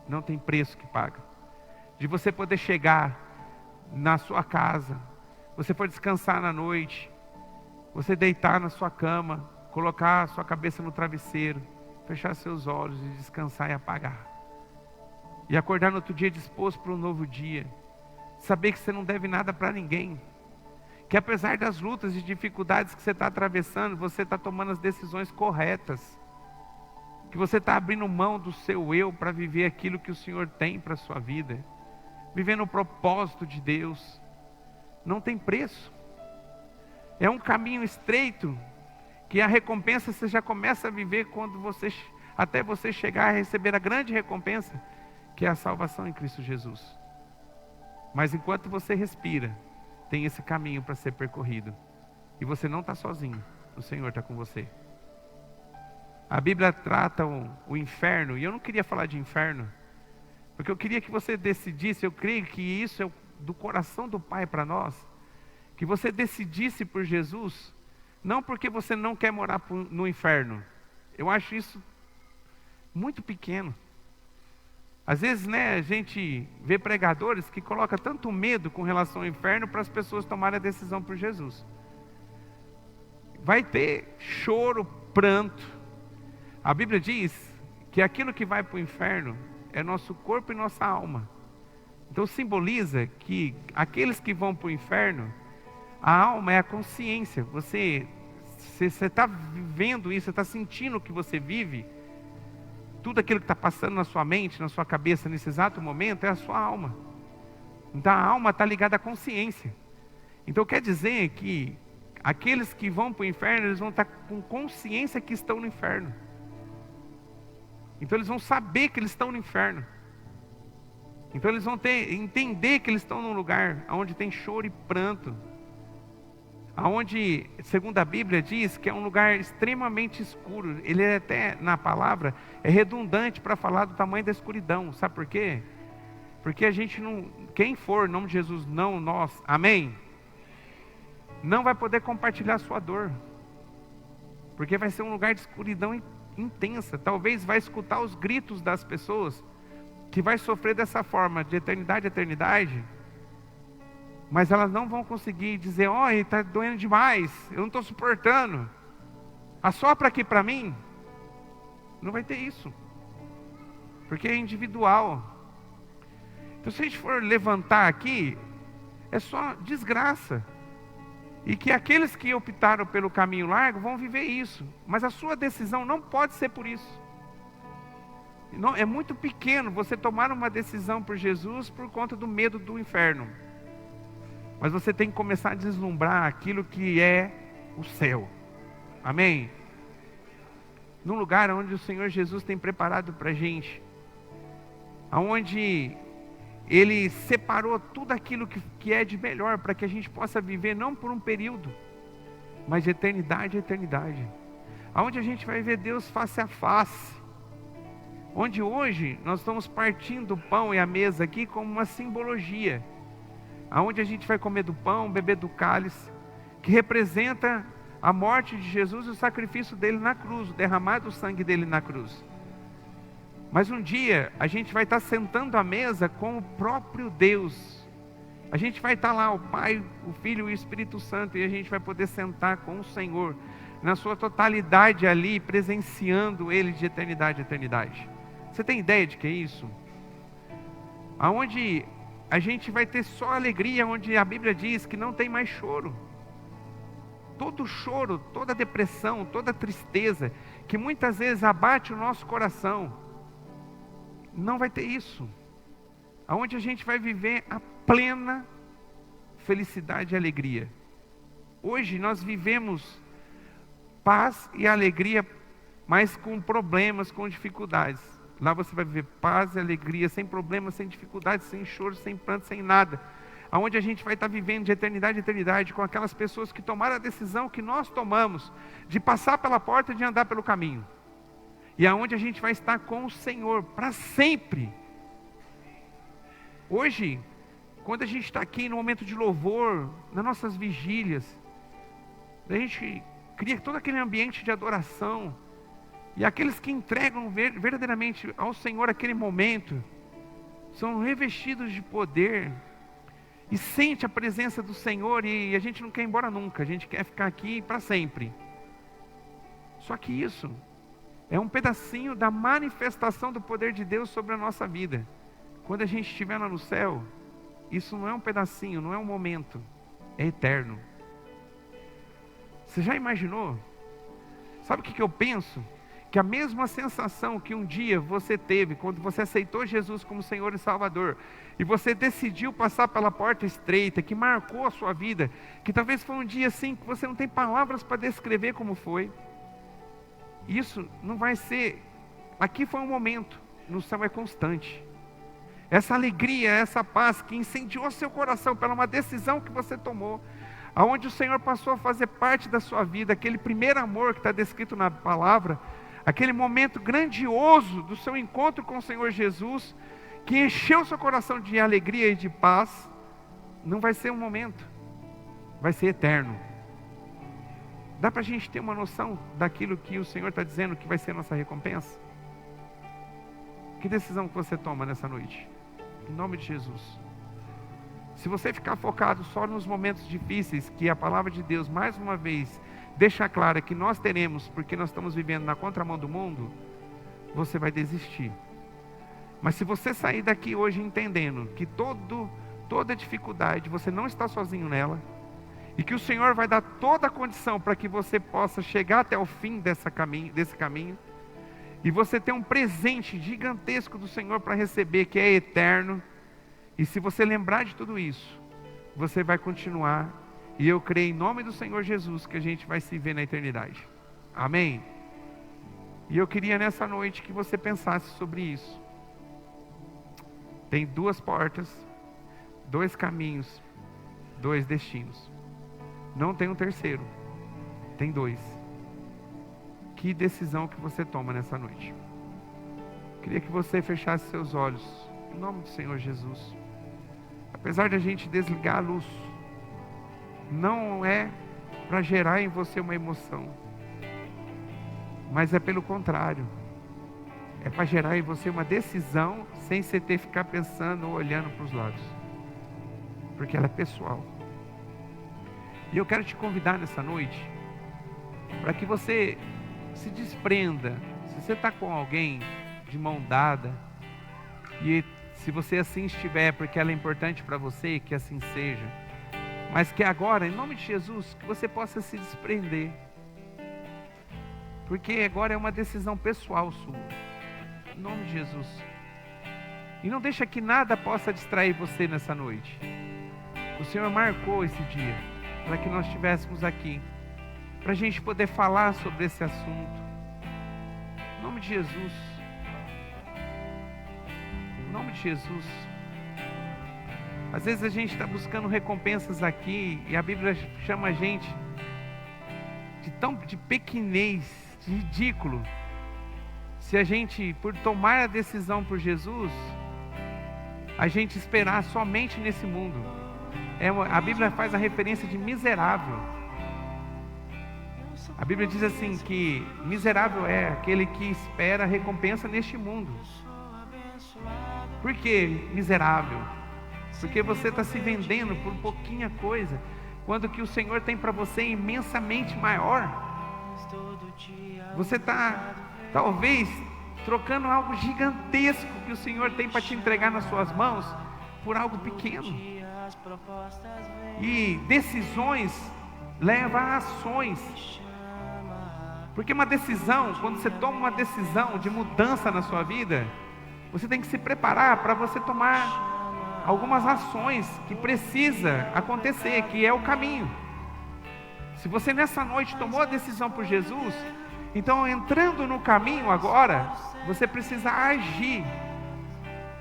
Não tem preço que paga. De você poder chegar na sua casa, você for descansar na noite, você deitar na sua cama, colocar a sua cabeça no travesseiro, fechar seus olhos e descansar e apagar. E acordar no outro dia disposto para um novo dia. Saber que você não deve nada para ninguém. Que apesar das lutas e dificuldades que você está atravessando, você está tomando as decisões corretas. Que você está abrindo mão do seu eu para viver aquilo que o Senhor tem para a sua vida. Vivendo o propósito de Deus. Não tem preço. É um caminho estreito, que a recompensa você já começa a viver até você chegar a receber a grande recompensa, que é a salvação em Cristo Jesus. Mas enquanto você respira, tem esse caminho para ser percorrido. E você não está sozinho, o Senhor está com você. A Bíblia trata o inferno, e eu não queria falar de inferno, porque eu queria que você decidisse, eu creio que isso é do coração do Pai para nós, que você decidisse por Jesus, não porque você não quer morar no inferno. Eu acho isso muito pequeno. Às vezes, a gente vê pregadores que colocam tanto medo com relação ao inferno para as pessoas tomarem a decisão por Jesus. Vai ter choro, pranto. A Bíblia diz que aquilo que vai para o inferno é nosso corpo e nossa alma. Então simboliza que aqueles que vão para o inferno, a alma é a consciência. Você está vivendo isso, você está sentindo o que você vive. Tudo aquilo que está passando na sua mente, na sua cabeça, nesse exato momento, é a sua alma. Então a alma está ligada à consciência. Então quer dizer que aqueles que vão para o inferno, eles vão estar com consciência que estão no inferno. Então eles vão saber que eles estão no inferno. Então eles vão entender que eles estão num lugar onde tem choro e pranto. Aonde, segundo a Bíblia, diz que é um lugar extremamente escuro. Ele é até, na palavra, é redundante para falar do tamanho da escuridão. Sabe por quê? Porque a gente não, quem for em nome de Jesus, não nós, amém? Não vai poder compartilhar a sua dor. Porque vai ser um lugar de escuridão intensa. Talvez vai escutar os gritos das pessoas que vai sofrer dessa forma, de eternidade a eternidade. Mas elas não vão conseguir dizer, olha, está doendo demais, eu não estou suportando. Assopra aqui para mim. Não vai ter isso. Porque é individual. Então se a gente for levantar aqui, é só desgraça. E que aqueles que optaram pelo caminho largo vão viver isso. Mas a sua decisão não pode ser por isso. Não, é muito pequeno você tomar uma decisão por Jesus por conta do medo do inferno. Mas você tem que começar a deslumbrar aquilo que é o céu. Amém? Num lugar onde o Senhor Jesus tem preparado para a gente. Onde Ele separou tudo aquilo que é de melhor para que a gente possa viver não por um período, mas de eternidade a eternidade. Onde a gente vai ver Deus face a face. Onde hoje nós estamos partindo o pão e a mesa aqui como uma simbologia. Aonde a gente vai comer do pão, beber do cálice, que representa a morte de Jesus e o sacrifício dele na cruz, o derramado sangue dele na cruz. Mas um dia a gente vai estar sentando à mesa com o próprio Deus. A gente vai estar lá, o Pai, o Filho e o Espírito Santo, e a gente vai poder sentar com o Senhor, na sua totalidade ali, presenciando Ele de eternidade a eternidade. Você tem ideia de que é isso? Aonde a gente vai ter só alegria, onde a Bíblia diz que não tem mais choro. Todo choro, toda depressão, toda tristeza, que muitas vezes abate o nosso coração, não vai ter isso. Aonde a gente vai viver a plena felicidade e alegria. Hoje nós vivemos paz e alegria, mas com problemas, com dificuldades. Lá você vai viver paz e alegria, sem problemas, sem dificuldades, sem choro, sem pranto, sem nada. Aonde a gente vai estar vivendo de eternidade a eternidade com aquelas pessoas que tomaram a decisão que nós tomamos de passar pela porta e de andar pelo caminho. E aonde a gente vai estar com o Senhor para sempre. Hoje, quando a gente está aqui no momento de louvor, nas nossas vigílias, a gente cria todo aquele ambiente de adoração. E aqueles que entregam verdadeiramente ao Senhor aquele momento, são revestidos de poder, e sente a presença do Senhor, e a gente não quer ir embora nunca, a gente quer ficar aqui para sempre. Só que isso é um pedacinho da manifestação do poder de Deus sobre a nossa vida. Quando a gente estiver lá no céu, isso não é um pedacinho, não é um momento, é eterno. Você já imaginou? Sabe o que eu penso? Que a mesma sensação que um dia você teve quando você aceitou Jesus como Senhor e Salvador, e você decidiu passar pela porta estreita, que marcou a sua vida, que talvez foi um dia assim que você não tem palavras para descrever como foi. Isso não vai ser, aqui foi um momento, no céu é constante. Essa alegria, essa paz que incendiou seu coração pela uma decisão que você tomou, aonde o Senhor passou a fazer parte da sua vida, aquele primeiro amor que está descrito na palavra, aquele momento grandioso do seu encontro com o Senhor Jesus, que encheu seu coração de alegria e de paz, não vai ser um momento, vai ser eterno. Dá para a gente ter uma noção daquilo que o Senhor está dizendo que vai ser nossa recompensa? Que decisão que você toma nessa noite? Em nome de Jesus. Se você ficar focado só nos momentos difíceis, que a palavra de Deus, mais uma vez, deixa clara que nós teremos, porque nós estamos vivendo na contramão do mundo, você vai desistir. Mas se você sair daqui hoje entendendo que toda dificuldade, você não está sozinho nela, e que o Senhor vai dar toda a condição para que você possa chegar até o fim desse caminho, e você ter um presente gigantesco do Senhor para receber, que é eterno, e se você lembrar de tudo isso, você vai continuar, e eu creio em nome do Senhor Jesus, que a gente vai se ver na eternidade. Amém? E eu queria nessa noite que você pensasse sobre isso. Tem 2 portas, 2 caminhos, 2 destinos. Não tem um terceiro, tem 2. Que decisão que você toma nessa noite? Queria que você fechasse seus olhos, em nome do Senhor Jesus. Apesar de a gente desligar a luz, não é para gerar em você uma emoção, mas é pelo contrário, é para gerar em você uma decisão sem você ter que ficar pensando ou olhando para os lados, porque ela é pessoal. E eu quero te convidar nessa noite para que você se desprenda. Se você está com alguém de mão dada, e se você assim estiver, porque ela é importante para você, que assim seja, mas que agora, em nome de Jesus, que você possa se desprender, porque agora é uma decisão pessoal sua, em nome de Jesus. E não deixa que nada possa distrair você nessa noite. O Senhor marcou esse dia para que nós estivéssemos aqui, para a gente poder falar sobre esse assunto, em nome de Jesus. Em nome de Jesus. Às vezes a gente está buscando recompensas aqui, e a Bíblia chama a gente de pequenez, de ridículo, se a gente, por tomar a decisão por Jesus, a gente esperar somente nesse mundo. A Bíblia faz a referência de miserável. A Bíblia diz assim que miserável é aquele que espera a recompensa neste mundo. Por que miserável? Porque você está se vendendo por pouquinha coisa, quando o que o Senhor tem para você é imensamente maior. Você está, talvez, trocando algo gigantesco que o Senhor tem para te entregar nas suas mãos, por algo pequeno. E decisões levam a ações. Porque uma decisão, quando você toma uma decisão de mudança na sua vida, você tem que se preparar para você tomar algumas ações que precisa acontecer, que é o caminho. Se você nessa noite tomou a decisão por Jesus, então entrando no caminho agora, você precisa agir,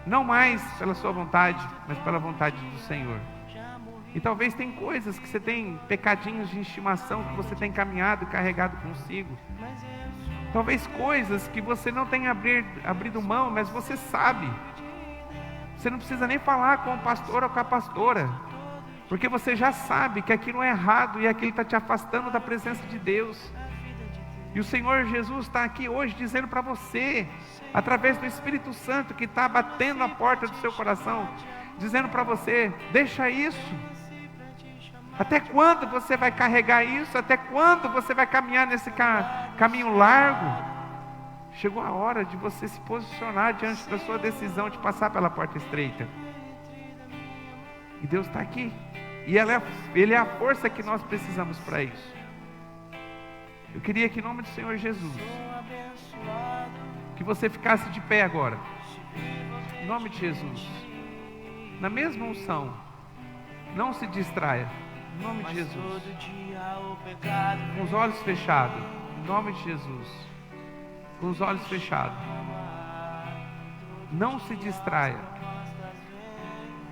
não mais pela sua vontade, mas pela vontade do Senhor. E talvez tem coisas que você tem, pecadinhos de estimação que você tem caminhado e carregado consigo. Talvez coisas que você não tenha abrido mão, mas você sabe. Você não precisa nem falar com o pastor ou com a pastora, porque você já sabe que aquilo é errado e aquilo está te afastando da presença de Deus. E o Senhor Jesus está aqui hoje dizendo para você, através do Espírito Santo que está batendo a porta do seu coração, dizendo para você: deixa isso. Até quando você vai carregar isso? Até quando você vai caminhar nesse caminho largo? Chegou a hora de você se posicionar diante da sua decisão de passar pela porta estreita. E Deus está aqui. E Ele é a força que nós precisamos para isso. Eu queria que em nome do Senhor Jesus, que você ficasse de pé agora. Em nome de Jesus. Na mesma unção. Não se distraia. Em nome de Jesus. Com os olhos fechados. Em nome de Jesus. Com os olhos fechados. Não se distraia.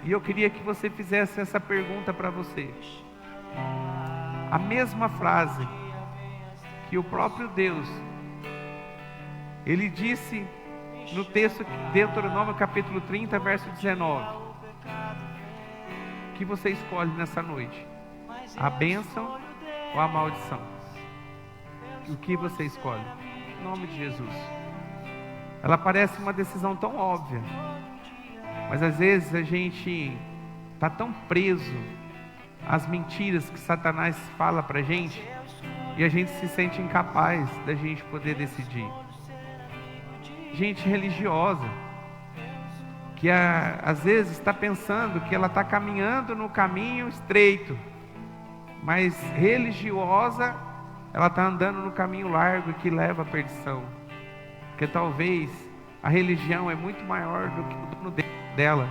E eu queria que você fizesse essa pergunta para você. A mesma frase que o próprio Deus, Ele disse no texto de Deuteronômio capítulo 30, verso 19. O que você escolhe nessa noite? A bênção ou a maldição? O que você escolhe? Em nome de Jesus. Ela parece uma decisão tão óbvia, mas às vezes a gente está tão preso às mentiras que Satanás fala para a gente, e a gente se sente incapaz da gente poder decidir. Gente religiosa, que às vezes está pensando que ela está caminhando no caminho estreito, mas religiosa, ela está andando no caminho largo que leva à perdição. Porque talvez a religião é muito maior do que o dono dela,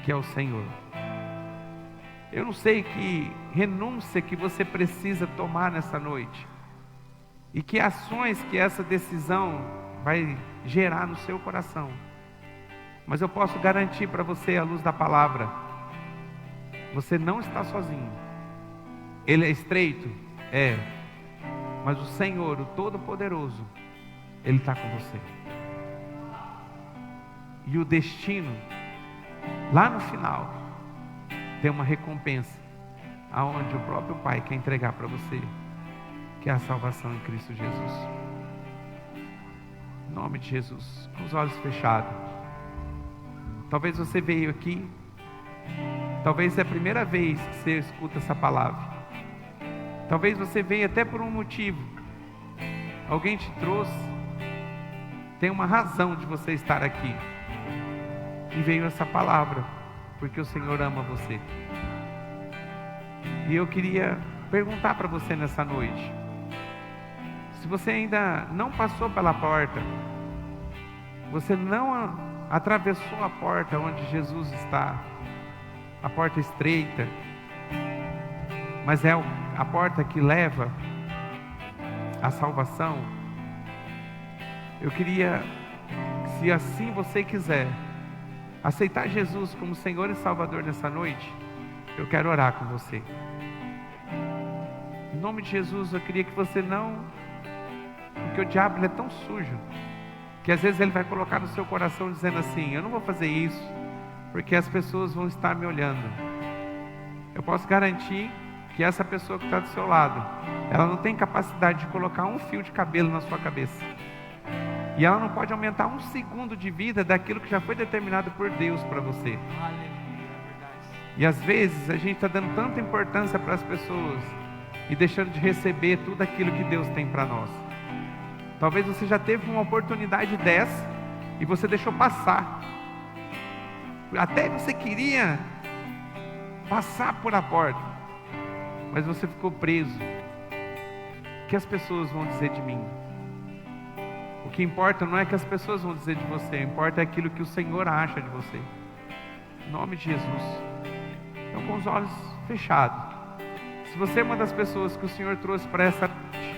que é o Senhor. Eu não sei que renúncia que você precisa tomar nessa noite, e que ações que essa decisão vai gerar no seu coração. Mas eu posso garantir para você, à luz da palavra, você não está sozinho. Ele é estreito? É. Mas o Senhor, o Todo-Poderoso, Ele está com você. E o destino, lá no final, tem uma recompensa, aonde o próprio Pai quer entregar para você, que é a salvação em Cristo Jesus. Em nome de Jesus, com os olhos fechados. Talvez você veio aqui, talvez é a primeira vez que você escuta essa palavra. Talvez você veio até por um motivo. Alguém te trouxe. Tem uma razão de você estar aqui. E veio essa palavra, porque o Senhor ama você. E eu queria perguntar para você nessa noite, se você ainda não passou pela porta, você não atravessou a porta onde Jesus está, a porta estreita, mas é a porta que leva à salvação. Eu queria, se assim você quiser, aceitar Jesus como Senhor e Salvador nessa noite, eu quero orar com você. Em nome de Jesus, eu queria que você não... Porque o diabo ele é tão sujo, que às vezes ele vai colocar no seu coração dizendo assim: eu não vou fazer isso, porque as pessoas vão estar me olhando. Eu posso garantir que essa pessoa que está do seu lado, ela não tem capacidade de colocar um fio de cabelo na sua cabeça. E ela não pode aumentar um segundo de vida daquilo que já foi determinado por Deus para você. E às vezes a gente está dando tanta importância para as pessoas e deixando de receber tudo aquilo que Deus tem para nós. Talvez você já teve uma oportunidade dessa e você deixou passar. Até você queria passar por a porta, mas você ficou preso. O que as pessoas vão dizer de mim? O que importa não é o que as pessoas vão dizer de você, importa é aquilo que o Senhor acha de você. Em nome de Jesus. Então, com os olhos fechados, se você é uma das pessoas que o Senhor trouxe para essa noite,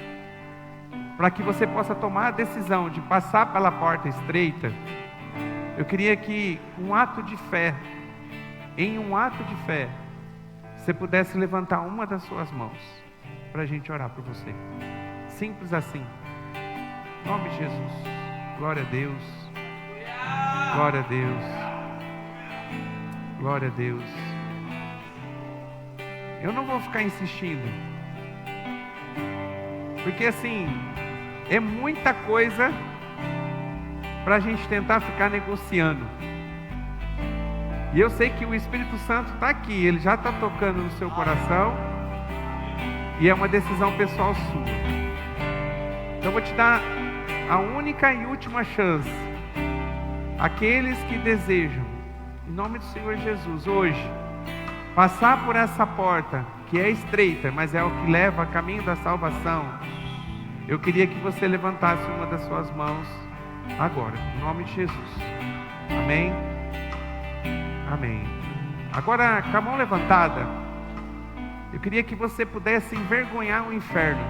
para que você possa tomar a decisão de passar pela porta estreita, eu queria que em um ato de fé, você pudesse levantar uma das suas mãos, para a gente orar por você. Simples assim. Em nome de Jesus. Glória a Deus. Glória a Deus. Glória a Deus. Eu não vou ficar insistindo, porque assim, é muita coisa para a gente tentar ficar negociando. E eu sei que o Espírito Santo está aqui, ele já está tocando no seu coração, e é uma decisão pessoal sua. Então eu vou te dar a única e última chance. Aqueles que desejam, em nome do Senhor Jesus, hoje, passar por essa porta, que é estreita, mas é o que leva a caminho da salvação, eu queria que você levantasse uma das suas mãos agora, em nome de Jesus. Amém? Amém. Agora, com a mão levantada, eu queria que você pudesse envergonhar o inferno.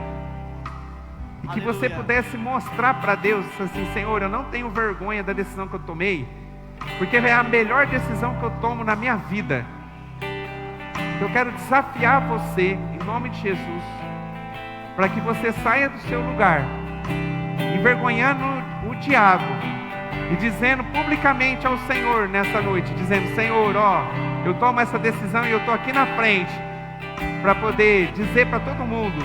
E que você pudesse mostrar para Deus assim: Senhor, eu não tenho vergonha da decisão que eu tomei, porque é a melhor decisão que eu tomo na minha vida. Eu quero desafiar você, em nome de Jesus, para que você saia do seu lugar, envergonhando o diabo, e dizendo publicamente ao Senhor nessa noite, dizendo: Senhor, ó, eu tomo essa decisão e eu estou aqui na frente, para poder dizer para todo mundo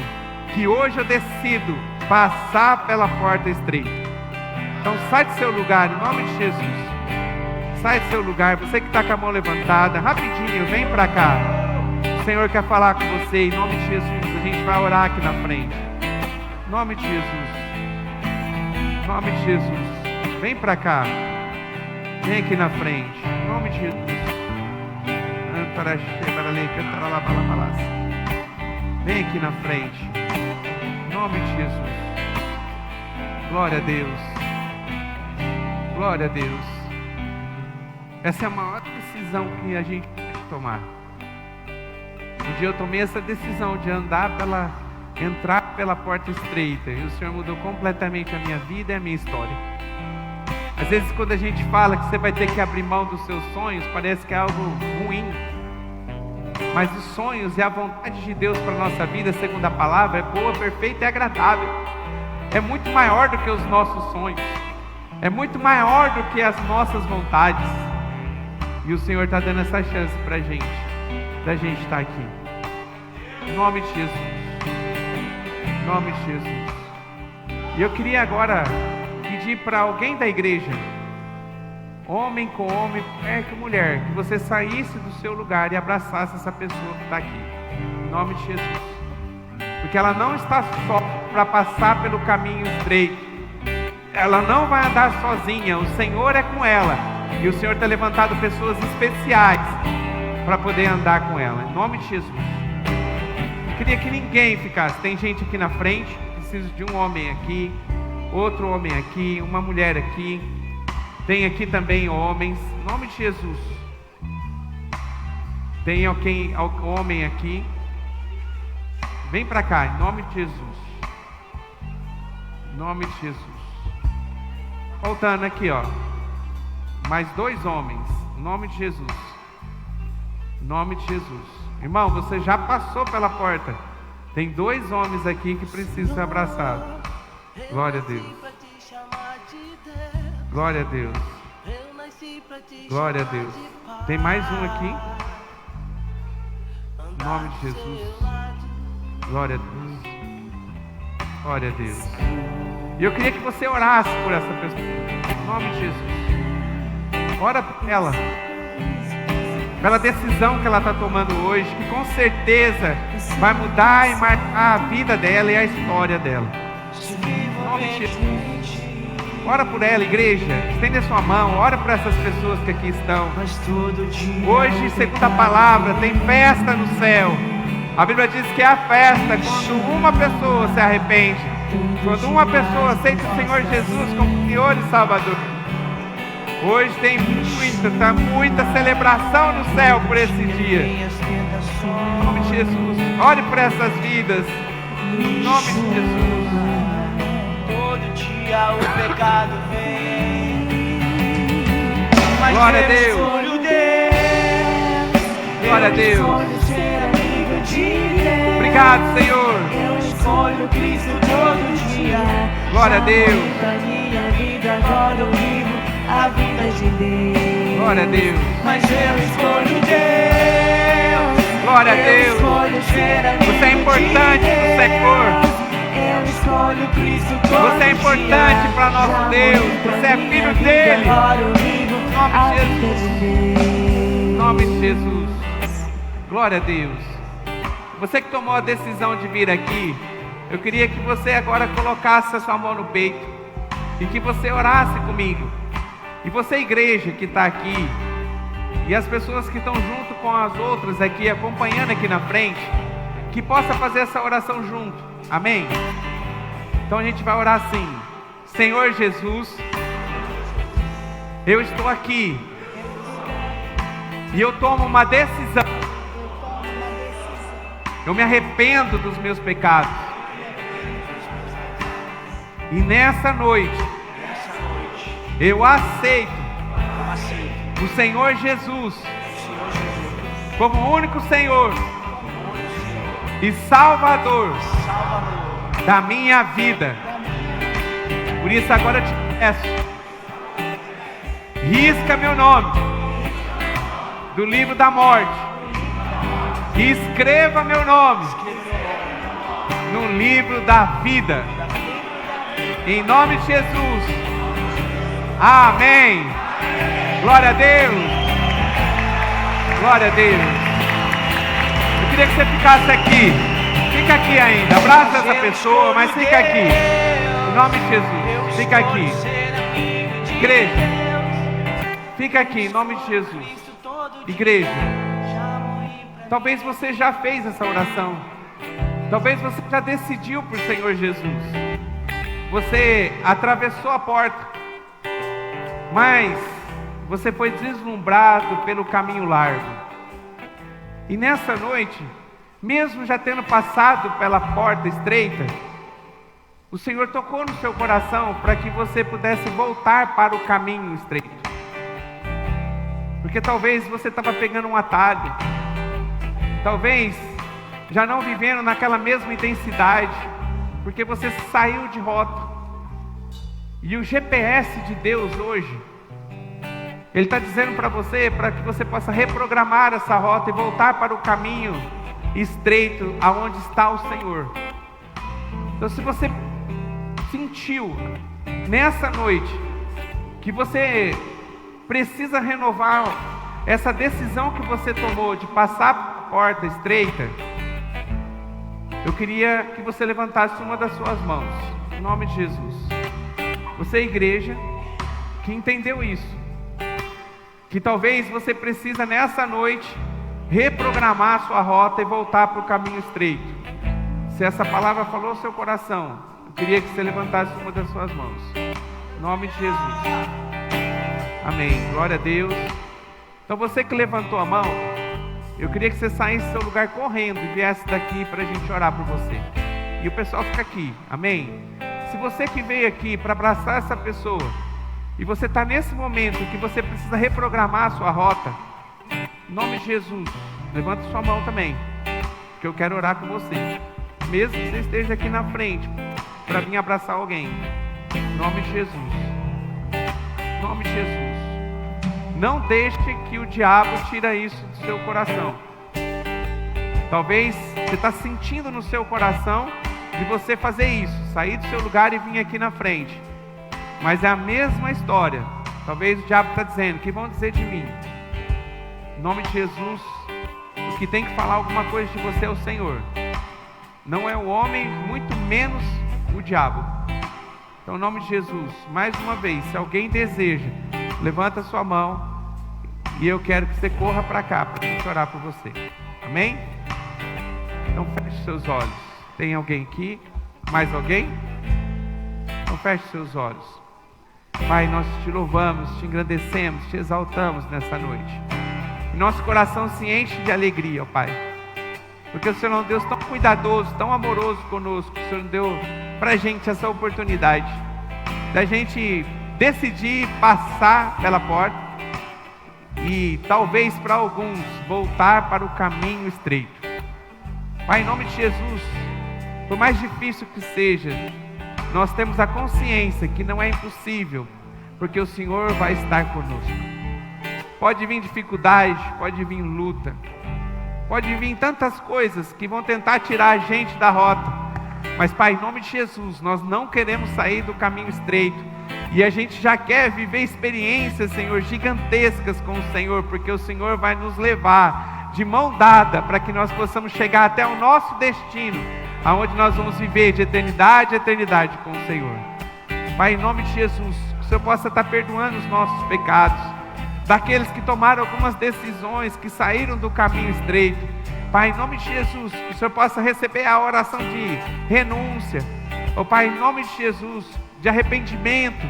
que hoje eu decido passar pela porta estreita. Então sai do seu lugar, em nome de Jesus. Sai do seu lugar, você que está com a mão levantada, rapidinho, vem para cá. O Senhor quer falar com você, em nome de Jesus. A gente vai orar aqui na frente. Em nome de Jesus. Em nome de Jesus. Vem para cá. Vem aqui na frente. Em nome de Jesus. Vem aqui na frente. Em nome de Jesus. Glória a Deus. Glória a Deus. Essa é a maior decisão que a gente tem que tomar. Um dia eu tomei essa decisão de entrar pela porta estreita, e o Senhor mudou completamente a minha vida e a minha história. Mas vezes quando a gente fala que você vai ter que abrir mão dos seus sonhos, parece que é algo ruim. Mas os sonhos e a vontade de Deus para a nossa vida, segundo a palavra, é boa, perfeita e agradável. É muito maior do que os nossos sonhos. É muito maior do que as nossas vontades. E o Senhor está dando essa chance para a gente, da gente estar aqui. Em nome de Jesus. Em nome de Jesus. E eu queria agora pedir para alguém da igreja, homem com homem, mulher com mulher, que você saísse do seu lugar e abraçasse essa pessoa que está aqui. Em nome de Jesus. Porque ela não está só para passar pelo caminho estreito. Ela não vai andar sozinha. O Senhor é com ela. E o Senhor tem levantado pessoas especiais para poder andar com ela. Em nome de Jesus. Eu queria que ninguém ficasse. Tem gente aqui na frente. Preciso de um homem aqui, outro homem aqui, uma mulher aqui. Tem aqui também homens. Em nome de Jesus. Tem alguém, homem aqui. Vem para cá, em nome de Jesus. Em nome de Jesus. Voltando aqui, ó. Mais 2 homens. Em nome de Jesus. Em nome de Jesus. Irmão, você já passou pela porta. Tem 2 homens aqui que precisam ser abraçados. Glória a Deus. Glória a Deus. Glória a Deus. Tem mais um aqui. Em nome de Jesus. Glória a Deus. Glória a Deus. E eu queria que você orasse por essa pessoa. Em nome de Jesus. Ora por ela. Pela decisão que ela está tomando hoje, que com certeza vai mudar e marcar a vida dela e a história dela. Em nome de Jesus. Ora por ela, igreja. Estende a sua mão. Ora por essas pessoas que aqui estão. Hoje, segundo a palavra, tem festa no céu. A Bíblia diz que é a festa quando uma pessoa se arrepende. Quando uma pessoa aceita o Senhor Jesus como Senhor e Salvador. Hoje tem muita celebração no céu por esse dia. Em nome de Jesus. Ore por essas vidas. Em nome de Jesus. Todo dia o pecado vem. Mas glória a Deus. Glória a Deus. Obrigado, Senhor. Eu escolho Cristo todo dia. Glória a Deus. Da minha vida agora eu vivo a vida de Deus. Glória a Deus. Mas eu escolho Deus. Glória a Deus. Eu escolho ser amigo Você é importante de pro Senhor. Eu escolho Cristo todo Você é importante para nosso Deus. Você é filho dele. Em nome de Jesus. Glória a Deus. Você que tomou a decisão de vir aqui, eu queria que você agora colocasse a sua mão no peito e que você orasse comigo. E você, igreja que está aqui, e as pessoas que estão junto com as outras aqui, acompanhando aqui na frente, que possa fazer essa oração junto. Amém? Então a gente vai orar assim: Senhor Jesus, eu estou aqui e eu tomo uma decisão. Eu me arrependo dos meus pecados. E nessa noite eu aceito o Senhor Jesus como o único Senhor e Salvador da minha vida. Por isso agora eu te peço, risca meu nome do livro da morte e escreva meu nome no livro da vida. Em nome de Jesus. Amém. Glória a Deus. Glória a Deus. Eu queria que você ficasse aqui. Fica aqui ainda. Abraça essa pessoa, mas fica aqui. Em nome de Jesus. Fica aqui. Igreja. Fica aqui, em nome de Jesus. Igreja. Talvez você já fez essa oração. Talvez você já decidiu por Senhor Jesus. Você atravessou a porta, mas você foi deslumbrado pelo caminho largo. E nessa noite, mesmo já tendo passado pela porta estreita, O Senhor tocou no seu coração para que você pudesse voltar para o caminho estreito. Porque talvez você estava pegando um atalho. Talvez já não vivendo naquela mesma intensidade. Porque você saiu de rota. E o GPS de Deus hoje, Ele está dizendo para você, para que você possa reprogramar essa rota e voltar para o caminho estreito, aonde está o Senhor. Então, se você sentiu nessa noite que você precisa renovar essa decisão que você tomou de passar a porta estreita, eu queria que você levantasse uma das suas mãos, em nome de Jesus. Você é igreja que entendeu isso, que talvez você precisa nessa noite reprogramar a sua rota e voltar para o caminho estreito. Se essa palavra falou ao seu coração, eu queria que você levantasse uma das suas mãos, em nome de Jesus. Amém, glória a Deus. Então você que levantou a mão, eu queria que você saísse do seu lugar correndo e viesse daqui para a gente orar por você. E o pessoal fica aqui, amém? Se você que veio aqui para abraçar essa pessoa, e você está nesse momento que você precisa reprogramar a sua rota, em nome de Jesus, levanta sua mão também, que eu quero orar com você. Mesmo que você esteja aqui na frente, para vir abraçar alguém, em nome de Jesus. Em nome de Jesus. Não deixe que o diabo tire isso do seu coração. Talvez você está sentindo no seu coração de você fazer isso, sair do seu lugar e vir aqui na frente. Mas é a mesma história. Talvez o diabo está dizendo, o que vão dizer de mim? Em nome de Jesus, o que tem que falar alguma coisa de você é o Senhor. Não é o homem, muito menos o diabo. Então, em nome de Jesus, mais uma vez, se alguém deseja, levanta a sua mão e eu quero que você corra para cá para a gente orar por você. Amém? Então feche seus olhos. Tem alguém aqui? Mais alguém? Então feche seus olhos. Pai, nós te louvamos, te engrandecemos, te exaltamos nessa noite. E nosso coração se enche de alegria, ó Pai. Porque o Senhor é um Deus tão cuidadoso, tão amoroso conosco. O Senhor deu pra gente essa oportunidade da gente decidir passar pela porta e talvez para alguns voltar para o caminho estreito. Pai, em nome de Jesus, por mais difícil que seja, nós temos a consciência que não é impossível, porque o Senhor vai estar conosco. Pode vir dificuldade, pode vir luta, pode vir tantas coisas que vão tentar tirar a gente da rota. Mas Pai, em nome de Jesus, nós não queremos sair do caminho estreito. E a gente já quer viver experiências, Senhor, gigantescas com o Senhor, porque o Senhor vai nos levar de mão dada para que nós possamos chegar até o nosso destino, aonde nós vamos viver de eternidade a eternidade com o Senhor. Pai, em nome de Jesus, que o Senhor possa estar perdoando os nossos pecados, daqueles que tomaram algumas decisões, que saíram do caminho estreito. Pai, em nome de Jesus, que o Senhor possa receber a oração de renúncia. Oh Pai, em nome de Jesus, de arrependimento,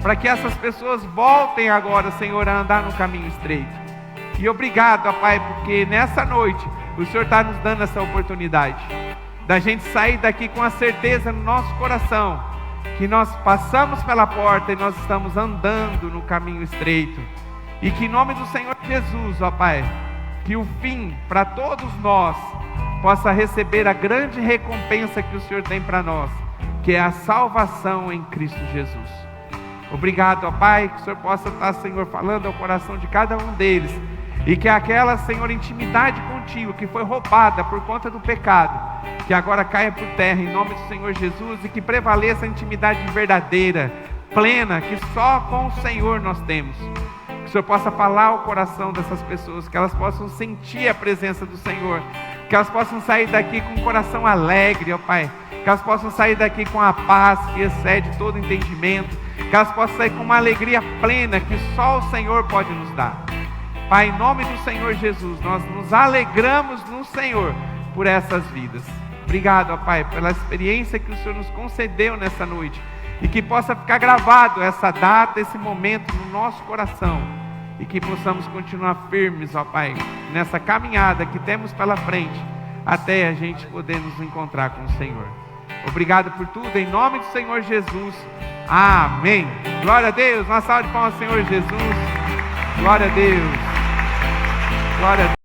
para que essas pessoas voltem agora, Senhor, a andar no caminho estreito. E obrigado, ó Pai, porque nessa noite o Senhor está nos dando essa oportunidade da gente sair daqui com a certeza no nosso coração que nós passamos pela porta e nós estamos andando no caminho estreito. E que em nome do Senhor Jesus, ó Pai, que o fim para todos nós possa receber a grande recompensa que o Senhor tem para nós, que é a salvação em Cristo Jesus. Obrigado, ó Pai, que o Senhor possa estar, Senhor, falando ao coração de cada um deles, e que aquela, Senhor, intimidade contigo que foi roubada por conta do pecado, que agora caia por terra em nome do Senhor Jesus, e que prevaleça a intimidade verdadeira, plena, que só com o Senhor nós temos. Que o Senhor possa falar ao coração dessas pessoas, que elas possam sentir a presença do Senhor, que elas possam sair daqui com o coração alegre, ó Pai, que elas possam sair daqui com a paz que excede todo entendimento, que elas possam sair com uma alegria plena que só o Senhor pode nos dar. Pai, em nome do Senhor Jesus, nós nos alegramos no Senhor por essas vidas. Obrigado, ó Pai, pela experiência que o Senhor nos concedeu nessa noite, e que possa ficar gravado essa data, esse momento no nosso coração, e que possamos continuar firmes, ó Pai, nessa caminhada que temos pela frente, até a gente poder nos encontrar com o Senhor. Obrigado por tudo, em nome do Senhor Jesus. Amém. Glória a Deus. Uma salva de palmas ao Senhor Jesus. Glória a Deus. Glória a Deus.